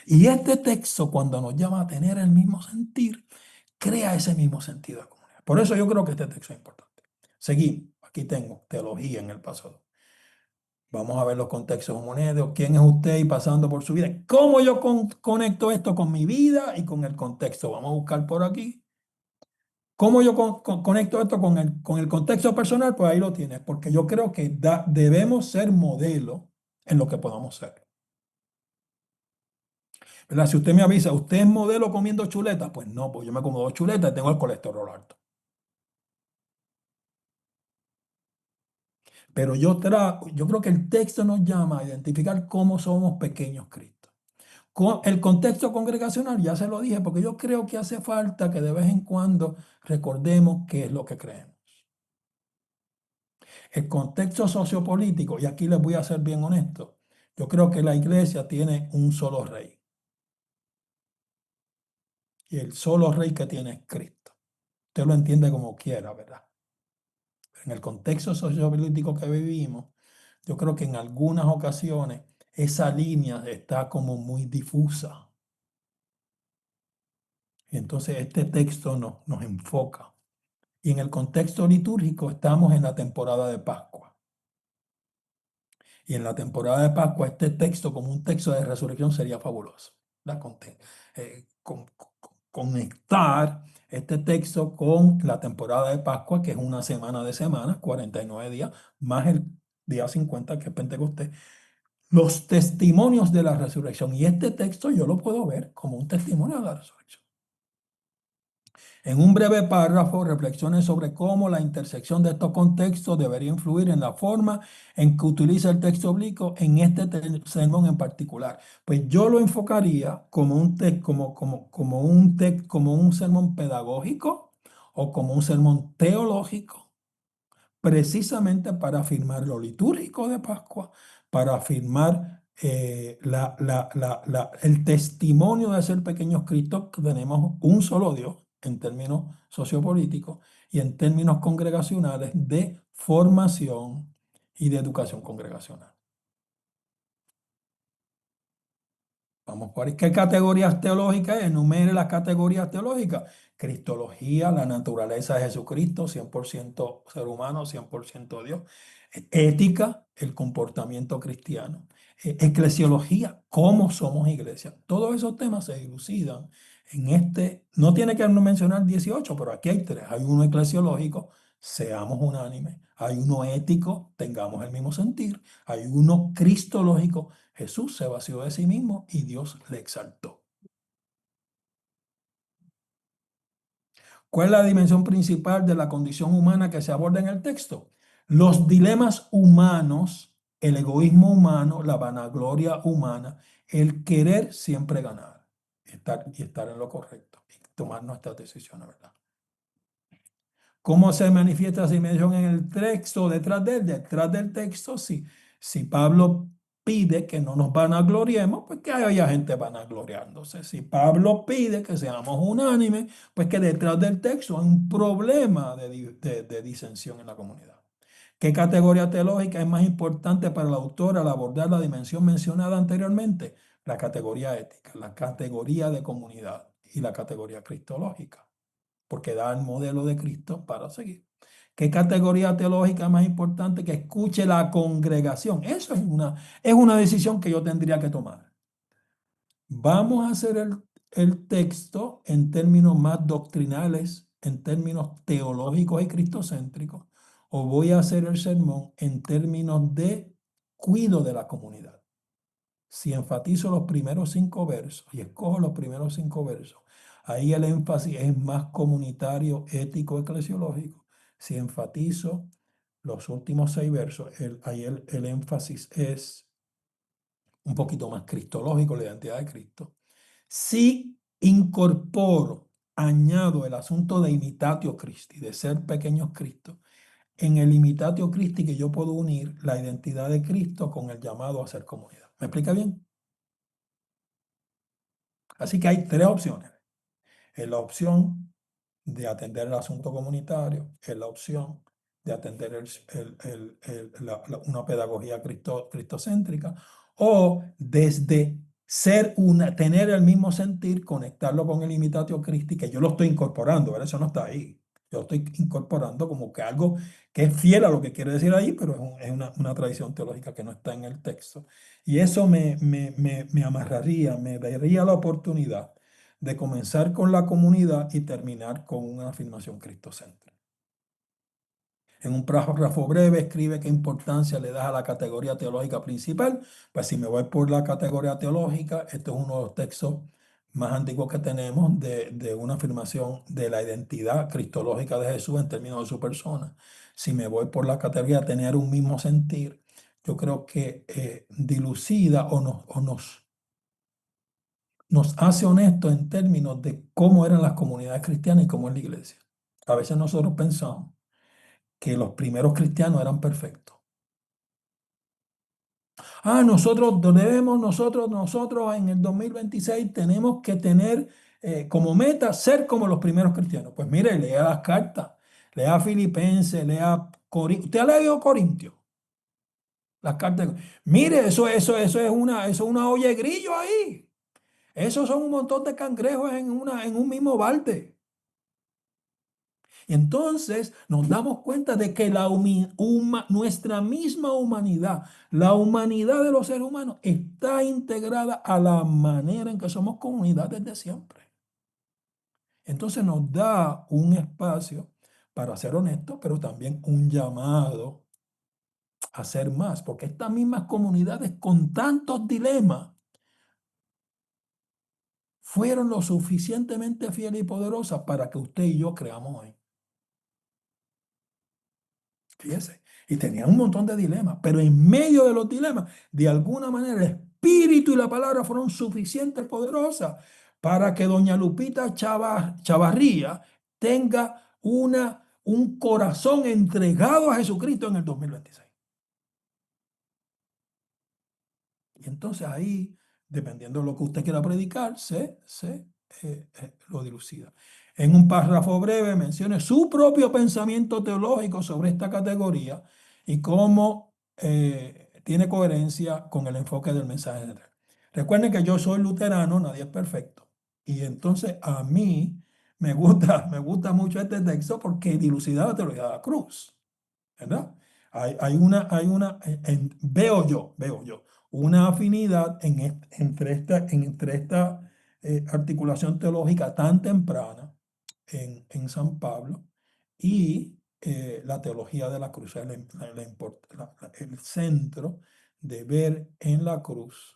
Y este texto, cuando nos llama a tener el mismo sentir, crea ese mismo sentido de comunidad. Por eso yo creo que este texto es importante. Seguimos. Aquí tengo teología en el paso. Vamos a ver los contextos homogéneos. ¿Quién es usted y pasando por su vida? ¿Cómo yo conecto esto con mi vida y con el contexto? Vamos a buscar por aquí. ¿Cómo yo conecto esto con el contexto personal? Pues ahí lo tienes, porque yo creo que debemos ser modelo en lo que podamos ser. ¿Verdad? Si usted me avisa, ¿usted es modelo comiendo chuletas? Pues no, pues yo me como 2 chuletas y tengo el colesterol alto. Pero yo creo que el texto nos llama a identificar cómo somos pequeños Cristos. El contexto congregacional, ya se lo dije, porque yo creo que hace falta que de vez en cuando recordemos qué es lo que creemos. El contexto sociopolítico, y aquí les voy a ser bien honesto, yo creo que la iglesia tiene un solo rey. Y el solo rey que tiene es Cristo. Usted lo entiende como quiera, ¿verdad? En el contexto sociopolítico que vivimos, yo creo que en algunas ocasiones esa línea está como muy difusa. Y entonces este texto nos enfoca. Y en el contexto litúrgico estamos en la temporada de Pascua. Y en la temporada de Pascua este texto como un texto de resurrección sería fabuloso. Conectar este texto con la temporada de Pascua, que es una semana de semanas, 49 días, más el día 50, que es Pentecostés, los testimonios de la resurrección. Y este texto yo lo puedo ver como un testimonio de la resurrección. En un breve párrafo, reflexiones sobre cómo la intersección de estos contextos debería influir en la forma en que utiliza el texto bíblico en este sermón en particular. Pues yo lo enfocaría como un sermón pedagógico o como un sermón teológico, precisamente para afirmar lo litúrgico de Pascua, para afirmar el testimonio de ser pequeños Cristos, que tenemos un solo Dios en términos sociopolíticos y en términos congregacionales de formación y de educación congregacional. Vamos por ahí. ¿Qué categorías teológicas? Enumere las categorías teológicas. Cristología, la naturaleza de Jesucristo, 100% ser humano, 100% Dios. Ética, el comportamiento cristiano. Eclesiología, cómo somos iglesia. Todos esos temas se dilucidan en este. No tiene que mencionar 18, pero aquí hay 3. Hay uno eclesiológico, seamos unánimes. Hay uno ético, tengamos el mismo sentir. Hay uno cristológico, Jesús se vació de sí mismo y Dios le exaltó. ¿Cuál es la dimensión principal de la condición humana que se aborda en el texto? Los dilemas humanos, el egoísmo humano, la vanagloria humana, el querer siempre ganar y estar en lo correcto y tomar nuestras decisiones, ¿verdad? ¿Cómo se manifiesta esa dimensión en el texto detrás de él? Detrás del texto, si Pablo pide que no nos vanagloriemos, pues que haya gente vanagloriándose. Si Pablo pide que seamos unánimes, pues que detrás del texto hay un problema de disensión en la comunidad. ¿Qué categoría teológica es más importante para el autor al abordar la dimensión mencionada anteriormente? La categoría ética, la categoría de comunidad y la categoría cristológica, porque da el modelo de Cristo para seguir. ¿Qué categoría teológica es más importante? Que escuche la congregación. Eso es una decisión que yo tendría que tomar. Vamos a hacer el texto en términos más doctrinales, en términos teológicos y cristocéntricos, o voy a hacer el sermón en términos de cuidado de la comunidad. Si enfatizo los primeros 5 versos y escojo los primeros 5 versos, ahí el énfasis es más comunitario, ético, eclesiológico. Si enfatizo los últimos 6 versos, ahí el énfasis es un poquito más cristológico, la identidad de Cristo. Si incorporo, añado el asunto de imitatio Christi, de ser pequeños Cristo, en el imitatio Christi que yo puedo unir la identidad de Cristo con el llamado a ser comunidad. ¿Me explica bien? Así que hay 3 opciones. En la opción de atender el asunto comunitario, es la opción de atender una pedagogía cristocéntrica, o desde tener el mismo sentir, conectarlo con el imitatio Christi, que yo lo estoy incorporando, ¿verdad? Eso no está ahí. Yo estoy incorporando como que algo que es fiel a lo que quiere decir ahí, pero es una tradición teológica que no está en el texto. Y eso me amarraría, me daría la oportunidad de comenzar con la comunidad y terminar con una afirmación cristocéntrica. En un párrafo breve escribe qué importancia le das a la categoría teológica principal. Pues si me voy por la categoría teológica, esto es uno de los textos más antiguos que tenemos de una afirmación de la identidad cristológica de Jesús en términos de su persona. Si me voy por la categoría de tener un mismo sentir, yo creo que dilucida o nos hace honestos en términos de cómo eran las comunidades cristianas y cómo es la iglesia. A veces nosotros pensamos que los primeros cristianos eran perfectos. Nosotros en el 2026 tenemos que tener como meta ser como los primeros cristianos. Pues mire, lea las cartas, lea Filipenses, lea Corintios. ¿Usted ha leído Corintios? Las cartas. Mire, eso es una olla de grillo ahí. Esos son un montón de cangrejos en un mismo balde. Y entonces nos damos cuenta de que nuestra misma humanidad, la humanidad de los seres humanos, está integrada a la manera en que somos comunidad desde siempre. Entonces nos da un espacio para ser honestos, pero también un llamado a ser más, porque estas mismas comunidades con tantos dilemas fueron lo suficientemente fieles y poderosas para que usted y yo creamos hoy. Fíjese, y tenían un montón de dilemas, pero en medio de los dilemas, de alguna manera, el espíritu y la palabra fueron suficientes poderosas para que doña Lupita Chavarría tenga un corazón entregado a Jesucristo en el 2026. Y entonces ahí, dependiendo de lo que usted quiera predicar, lo dilucida. En un párrafo breve mencione su propio pensamiento teológico sobre esta categoría y cómo tiene coherencia con el enfoque del mensaje de Dios. Recuerden que yo soy luterano, nadie es perfecto. Y entonces a mí me gusta mucho este texto porque dilucida la teología de la cruz, ¿verdad? Veo yo una afinidad entre esta articulación teológica tan temprana en San Pablo y la teología de la cruz, el centro de ver en la cruz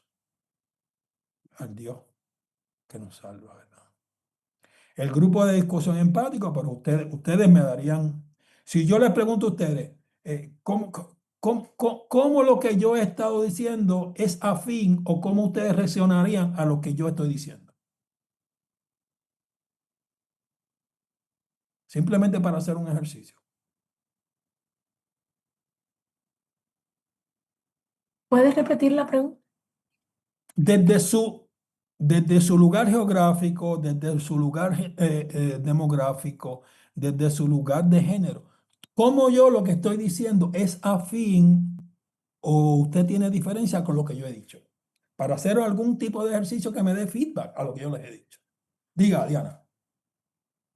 al Dios que nos salva, ¿verdad? El grupo de discusión empático, pero ustedes me darían, si yo les pregunto a ustedes, ¿cómo lo que yo he estado diciendo es afín o cómo ustedes reaccionarían a lo que yo estoy diciendo? Simplemente para hacer un ejercicio. ¿Puedes repetir la pregunta? Desde su lugar geográfico, desde su lugar demográfico, desde su lugar de género, ¿cómo yo lo que estoy diciendo es afín o usted tiene diferencia con lo que yo he dicho? Para hacer algún tipo de ejercicio que me dé feedback a lo que yo les he dicho. Diga, Diana.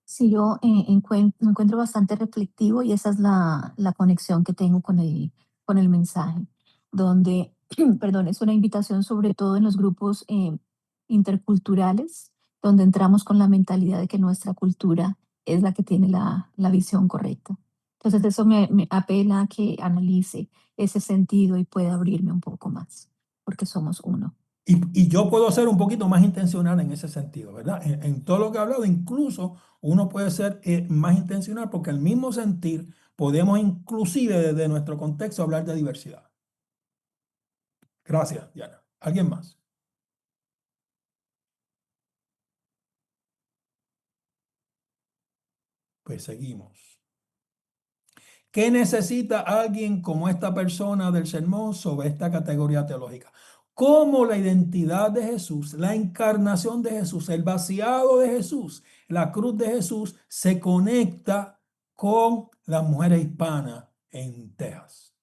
Sí, yo lo encuentro bastante reflectivo y esa es la conexión que tengo con el mensaje, donde, perdón, es una invitación sobre todo en los grupos interculturales, donde entramos con la mentalidad de que nuestra cultura es la que tiene la visión correcta. Entonces eso me apela a que analice ese sentido y pueda abrirme un poco más, porque somos uno. Y yo puedo ser un poquito más intencional en ese sentido, ¿verdad? En todo lo que he hablado, incluso uno puede ser más intencional porque el mismo sentir podemos inclusive desde nuestro contexto hablar de diversidad. Gracias, Diana. ¿Alguien más? Pues seguimos. ¿Qué necesita alguien como esta persona del sermón sobre esta categoría teológica? cómo la identidad de Jesús, la encarnación de Jesús, el vaciado de Jesús, la cruz de Jesús se conecta con las mujeres hispanas en Texas.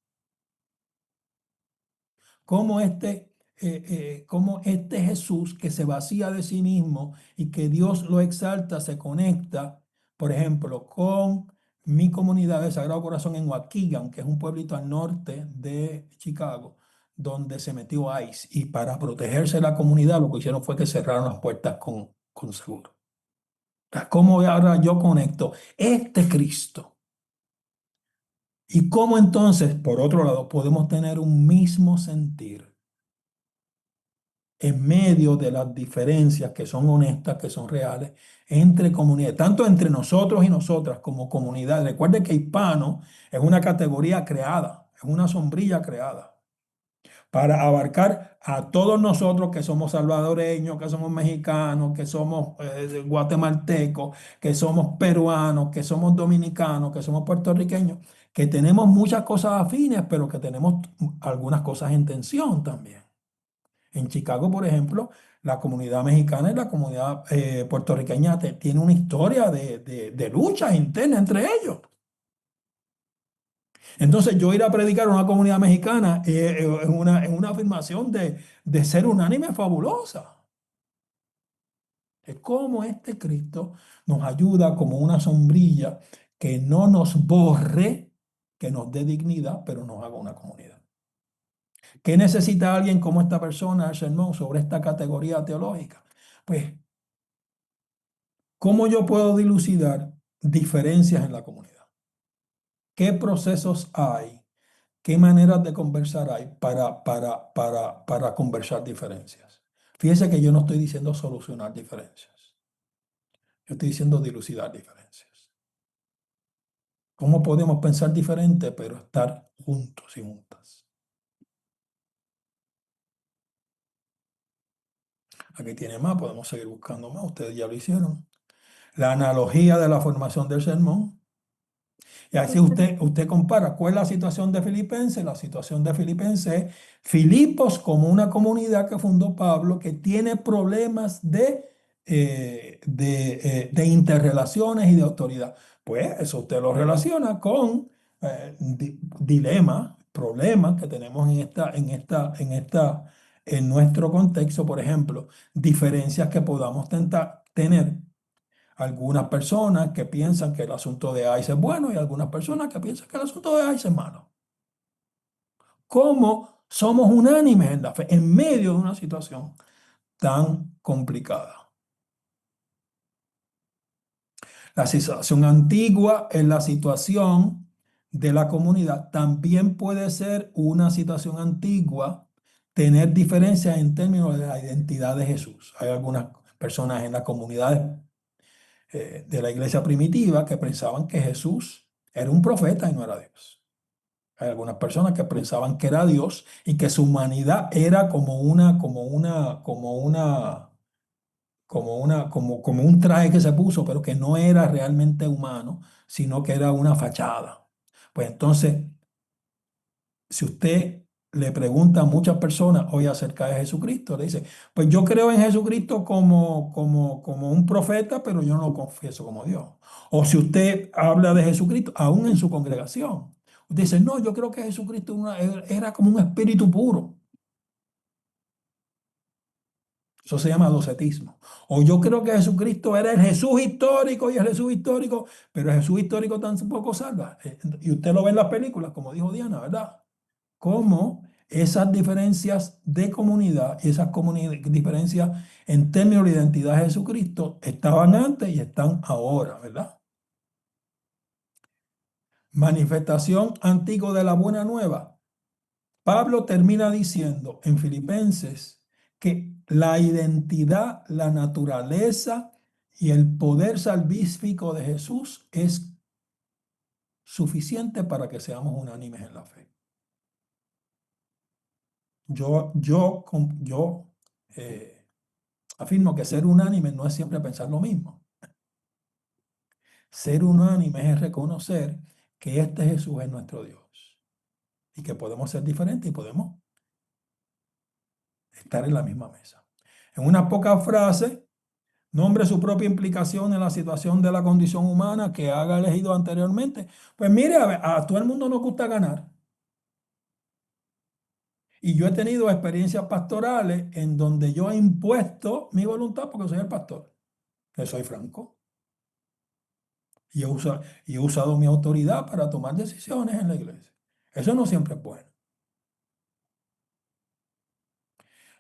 Cómo este Jesús que se vacía de sí mismo y que Dios lo exalta se conecta, por ejemplo, con mi comunidad de Sagrado Corazón en Waukegan, que es un pueblito al norte de Chicago, donde se metió ICE. Y para protegerse de la comunidad, lo que hicieron fue que cerraron las puertas con seguro. ¿Cómo ahora yo conecto este Cristo? Y cómo entonces, por otro lado, podemos tener un mismo sentir en medio de las diferencias que son honestas, que son reales, entre comunidades, tanto entre nosotros y nosotras como comunidad. Recuerde que hispano es una categoría creada, es una sombrilla creada para abarcar a todos nosotros que somos salvadoreños, que somos mexicanos, que somos guatemaltecos, que somos peruanos, que somos dominicanos, que somos puertorriqueños, que tenemos muchas cosas afines, pero que tenemos algunas cosas en tensión también. En Chicago, por ejemplo, la comunidad mexicana y la comunidad puertorriqueña tiene una historia de luchas internas entre ellos. Entonces, yo ir a predicar a una comunidad mexicana es una afirmación de ser unánime fabulosa. Es como este Cristo nos ayuda como una sombrilla que no nos borre, que nos dé dignidad, pero nos haga una comunidad. ¿Qué necesita alguien como esta persona, el sermón, sobre esta categoría teológica? Pues, ¿cómo yo puedo dilucidar diferencias en la comunidad? ¿Qué procesos hay? ¿Qué maneras de conversar hay para conversar diferencias? Fíjese que yo no estoy diciendo solucionar diferencias. Yo estoy diciendo dilucidar diferencias. ¿Cómo podemos pensar diferente pero estar juntos y juntas? Aquí tiene más, podemos seguir buscando más. Ustedes ya lo hicieron. La analogía de la formación del sermón. Y así usted compara cuál es la situación de Filipenses. La situación de Filipenses es Filipos como una comunidad que fundó Pablo que tiene problemas de interrelaciones y de autoridad. Pues eso usted lo relaciona con dilemas, problemas que tenemos en nuestro contexto. Por ejemplo, diferencias que podamos tener. Algunas personas que piensan que el asunto de ICE es bueno y algunas personas que piensan que el asunto de ICE es malo. ¿Cómo somos unánimes en la fe en medio de una situación tan complicada? La situación antigua en la situación de la comunidad también puede ser una situación antigua, tener diferencias en términos de la identidad de Jesús. Hay algunas personas en la comunidad de la iglesia primitiva que pensaban que Jesús era un profeta y no era Dios. Hay algunas personas que pensaban que era Dios y que su humanidad era como un traje que se puso, pero que no era realmente humano, sino que era una fachada. Pues entonces, si usted le pregunta a muchas personas hoy acerca de Jesucristo, le dice, pues yo creo en Jesucristo como un profeta, pero yo no lo confieso como Dios. O si usted habla de Jesucristo, aún en su congregación, usted dice, no, yo creo que Jesucristo era como un espíritu puro. Eso se llama docetismo. O yo creo que Jesucristo era el Jesús histórico y el Jesús histórico, pero el Jesús histórico tampoco salva. Y usted lo ve en las películas, como dijo Diana, ¿verdad? Cómo esas diferencias de comunidad, esas diferencias en términos de identidad de Jesucristo estaban antes y están ahora, ¿verdad? Manifestación antigua de la buena nueva. Pablo termina diciendo en Filipenses que la identidad, la naturaleza y el poder salvífico de Jesús es suficiente para que seamos unánimes en la fe. Yo afirmo que ser unánime no es siempre pensar lo mismo. Ser unánime es reconocer que este Jesús es nuestro Dios y que podemos ser diferentes y podemos estar en la misma mesa. En unas pocas frases, nombre su propia implicación en la situación de la condición humana que haga elegido anteriormente. Pues mire, a todo el mundo nos gusta ganar. Y yo he tenido experiencias pastorales en donde yo he impuesto mi voluntad porque soy el pastor, que soy franco. Y he usado mi autoridad para tomar decisiones en la iglesia. Eso no siempre es bueno.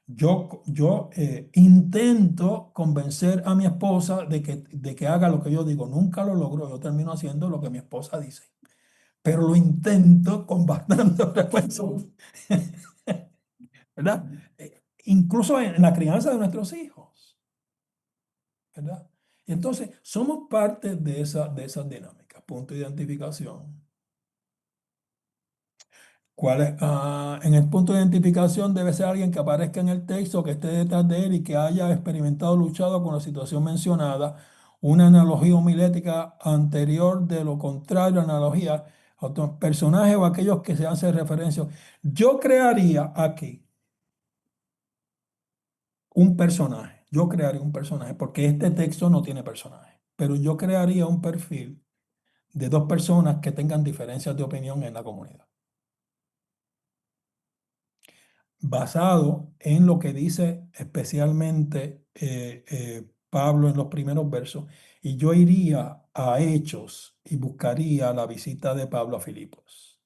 Yo intento convencer a mi esposa de que haga lo que yo digo. Nunca lo logro. Yo termino haciendo lo que mi esposa dice. Pero lo intento con bastante frecuencia. ¿Verdad? Incluso en la crianza de nuestros hijos. ¿Verdad? Y entonces somos parte de esas dinámicas. Punto de identificación. ¿Cuál es? En el punto de identificación debe ser alguien que aparezca en el texto, que esté detrás de él y que haya experimentado, luchado con la situación mencionada. Una analogía homilética anterior, de lo contrario, analogía, otro personaje o aquellos que se hacen referencia. Yo crearía aquí un personaje. Yo crearía un personaje, porque este texto no tiene personaje. Pero yo crearía un perfil de dos personas que tengan diferencias de opinión en la comunidad, basado en lo que dice especialmente Pablo en los primeros versos, y yo iría a Hechos y buscaría la visita de Pablo a Filipos.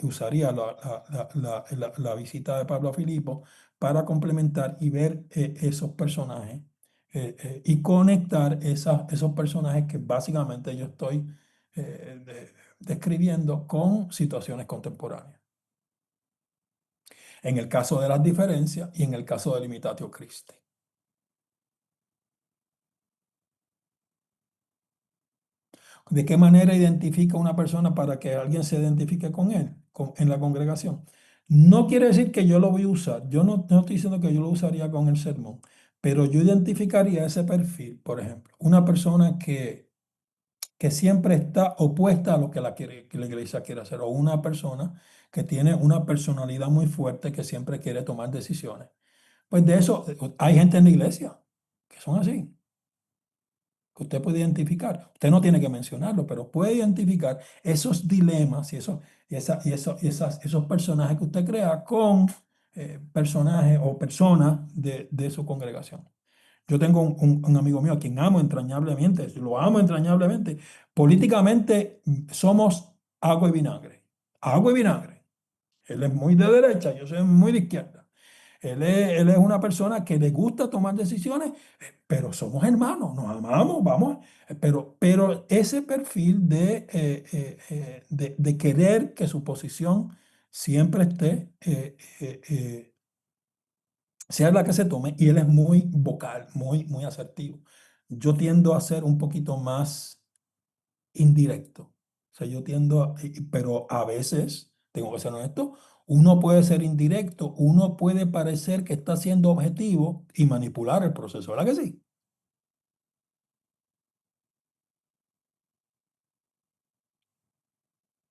Usaría la visita de Pablo a Filipos para complementar y ver esos personajes y conectar esos personajes que básicamente yo estoy describiendo con situaciones contemporáneas. En el caso de las diferencias y en el caso del imitatio Christi. ¿De qué manera identifica una persona para que alguien se identifique con él en la congregación? No quiere decir que yo lo voy a usar. Yo no estoy diciendo que yo lo usaría con el sermón, pero yo identificaría ese perfil, por ejemplo, una persona que siempre está opuesta a lo que que la iglesia quiere hacer, o una persona que tiene una personalidad muy fuerte que siempre quiere tomar decisiones. Pues de eso hay gente en la iglesia que son así, que usted puede identificar. Usted no tiene que mencionarlo, pero puede identificar esos dilemas y esos personajes que usted crea con personajes o personas de su congregación. Yo tengo un amigo mío a quien amo entrañablemente, lo amo entrañablemente. Políticamente somos agua y vinagre. Agua y vinagre. Él es muy de derecha, yo soy muy de izquierda. Él es una persona que le gusta tomar decisiones, pero somos hermanos, nos amamos, vamos. Pero ese perfil de querer que su posición siempre esté, sea la que se tome, y él es muy vocal, muy asertivo. Yo tiendo a ser un poquito más indirecto. O sea, yo tiendo pero a veces, tengo que ser honesto, uno puede ser indirecto, uno puede parecer que está siendo objetivo y manipular el proceso, ¿verdad que sí?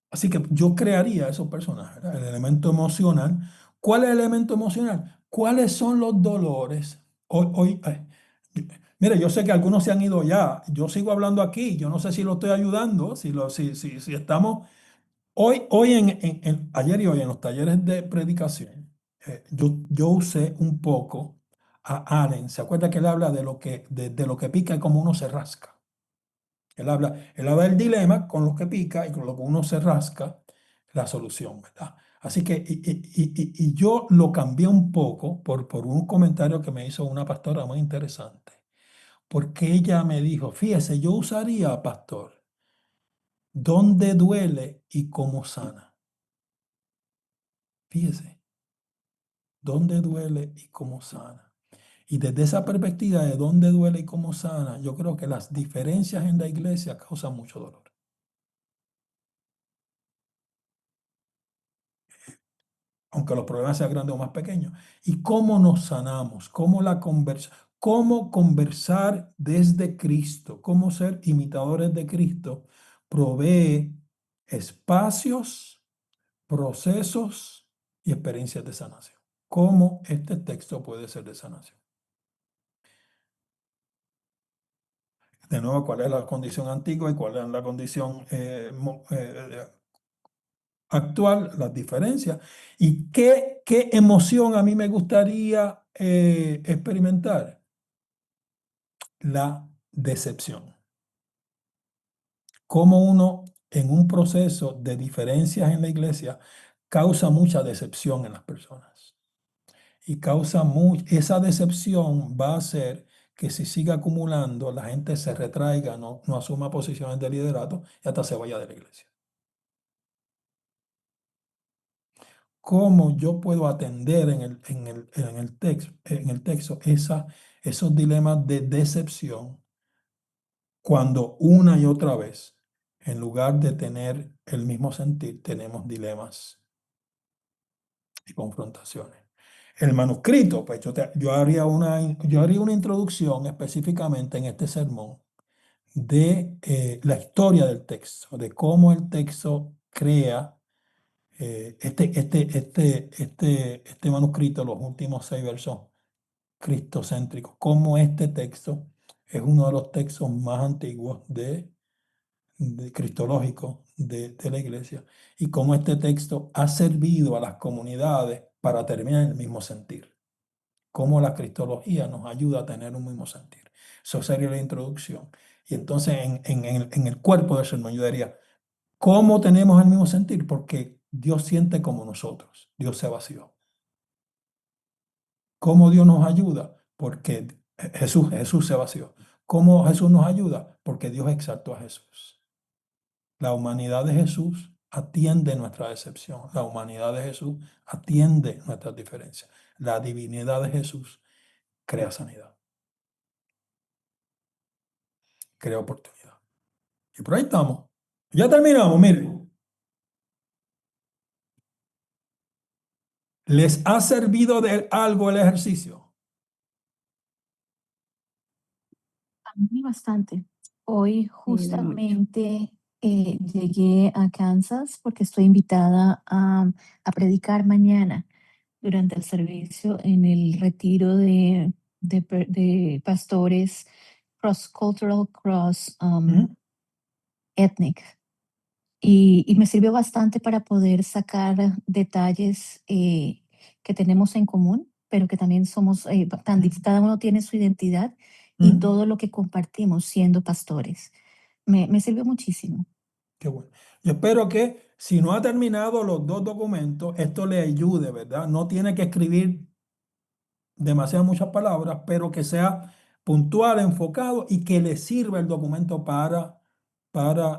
Así que yo crearía esos personajes, ¿verdad? El elemento emocional. ¿Cuál es el elemento emocional? ¿Cuáles son los dolores? Mire, yo sé que algunos se han ido ya. Yo sigo hablando aquí. Yo no sé si lo estoy ayudando, si estamos. Ayer y hoy en los talleres de predicación, yo usé un poco a Allen. ¿Se acuerda que él habla de lo que pica y cómo uno se rasca? Él habla del dilema con lo que pica y con lo que uno se rasca, la solución, ¿verdad? Así que, y yo lo cambié un poco por un comentario que me hizo una pastora muy interesante. Porque ella me dijo, fíjese, yo usaría, pastor, dónde duele y cómo sana. Fíjese, dónde duele y cómo sana. Y desde esa perspectiva de dónde duele y cómo sana, yo creo que las diferencias en la iglesia causan mucho dolor. Aunque los problemas sean grandes o más pequeños. ¿Y cómo nos sanamos? ¿Cómo conversar desde Cristo? ¿Cómo ser imitadores de Cristo? Provee espacios, procesos y experiencias de sanación. cómo este texto puede ser de sanación. De nuevo, cuál es la condición antigua y cuál es la condición actual, las diferencias. ¿Y qué emoción a mí me gustaría experimentar? La decepción. Cómo uno en un proceso de diferencias en la iglesia causa mucha decepción en las personas. Y esa decepción va a hacer que si sigue acumulando, la gente se retraiga, no asuma posiciones de liderato y hasta se vaya de la iglesia. ¿Cómo yo puedo atender en el texto esos dilemas de decepción cuando una y otra vez, en lugar de tener el mismo sentir, tenemos dilemas y confrontaciones? El manuscrito, pues yo haría una introducción específicamente en este sermón de la historia del texto, de cómo el texto crea este manuscrito, los últimos 6 versos cristocéntricos, cómo este texto es uno de los textos más antiguos cristológicos de la iglesia, y cómo este texto ha servido a las comunidades para terminar en el mismo sentir. Cómo la cristología nos ayuda a tener un mismo sentir. Eso sería la introducción. Y entonces en el cuerpo del sermón yo diría, ¿cómo tenemos el mismo sentir? Porque Dios siente como nosotros. Dios se vació. ¿Cómo Dios nos ayuda? Porque Jesús se vació. ¿Cómo Jesús nos ayuda? Porque Dios exaltó a Jesús. La humanidad de Jesús atiende nuestra decepción. La humanidad de Jesús atiende nuestras diferencias. La divinidad de Jesús crea sanidad, crea oportunidad. Y por ahí estamos. Ya terminamos, miren. ¿Les ha servido de algo el ejercicio? A mí bastante. Hoy Sí, de mucho. justamente llegué a Kansas porque estoy invitada a predicar mañana durante el servicio en el retiro de pastores cross-cultural, Ujú. ethnic. Y me sirvió bastante para poder sacar detalles que tenemos en común, pero que también somos, cada uno tiene su identidad y Ujú. todo lo que compartimos siendo pastores. Me sirvió muchísimo. Qué bueno. Yo espero que si no ha terminado los 2 documentos, esto le ayude, ¿verdad? No tiene que escribir demasiadas muchas palabras, pero que sea puntual, enfocado y que le sirva el documento para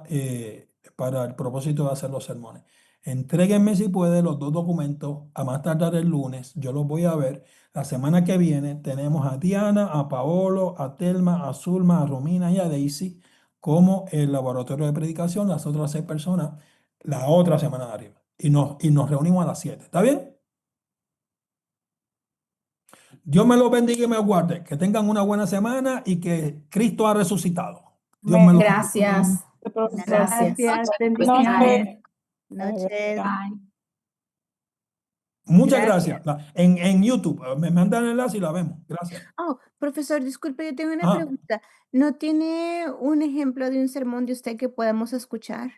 el propósito de hacer los sermones. Entréguenme si puede los 2 documentos a más tardar el lunes. Yo los voy a ver. La semana que viene tenemos a Diana, a Paolo, a Telma, a Zulma, a Romina y a Daisy como el laboratorio de predicación. Las otras 6 personas la otra semana de arriba. Y nos reunimos a las 7. ¿Está bien? Dios me los bendiga y me guarde. Que tengan una buena semana y que Cristo ha resucitado. Dios me los bendiga. Gracias. Profesor. Gracias. Gracias, Noche. bendiciones. Noches. Noches. Bye. Muchas Gracias. gracias. En YouTube, me mandan el enlace y la vemos. Gracias. Oh, profesor, disculpe, yo tengo una Ah, pregunta. ¿No tiene un ejemplo de un sermón de usted que podamos escuchar?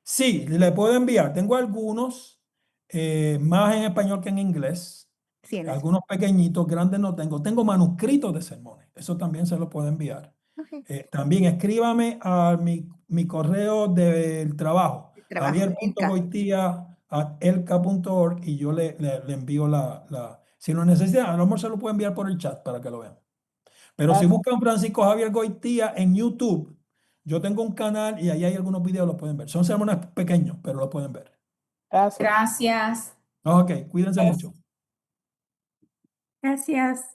sí, le puedo enviar. Tengo algunos, más en español que en inglés. Sí, en Algunos pequeñitos, grandes no tengo. Tengo manuscritos de sermones. Eso también se lo puedo enviar. Ok, También escríbame a mi correo del trabajo, el trabajo, Elka. javier.goitia@elca.org, y yo le envío si lo necesitan, a lo mejor se lo puedo enviar por el chat para que lo vean. Pero si Gracias. buscan Francisco Javier Goitía en YouTube, yo tengo un canal y ahí hay algunos videos, los pueden ver. Son sermones pequeños, pero los pueden ver. Gracias. Gracias. Ok, cuídense mucho. Gracias.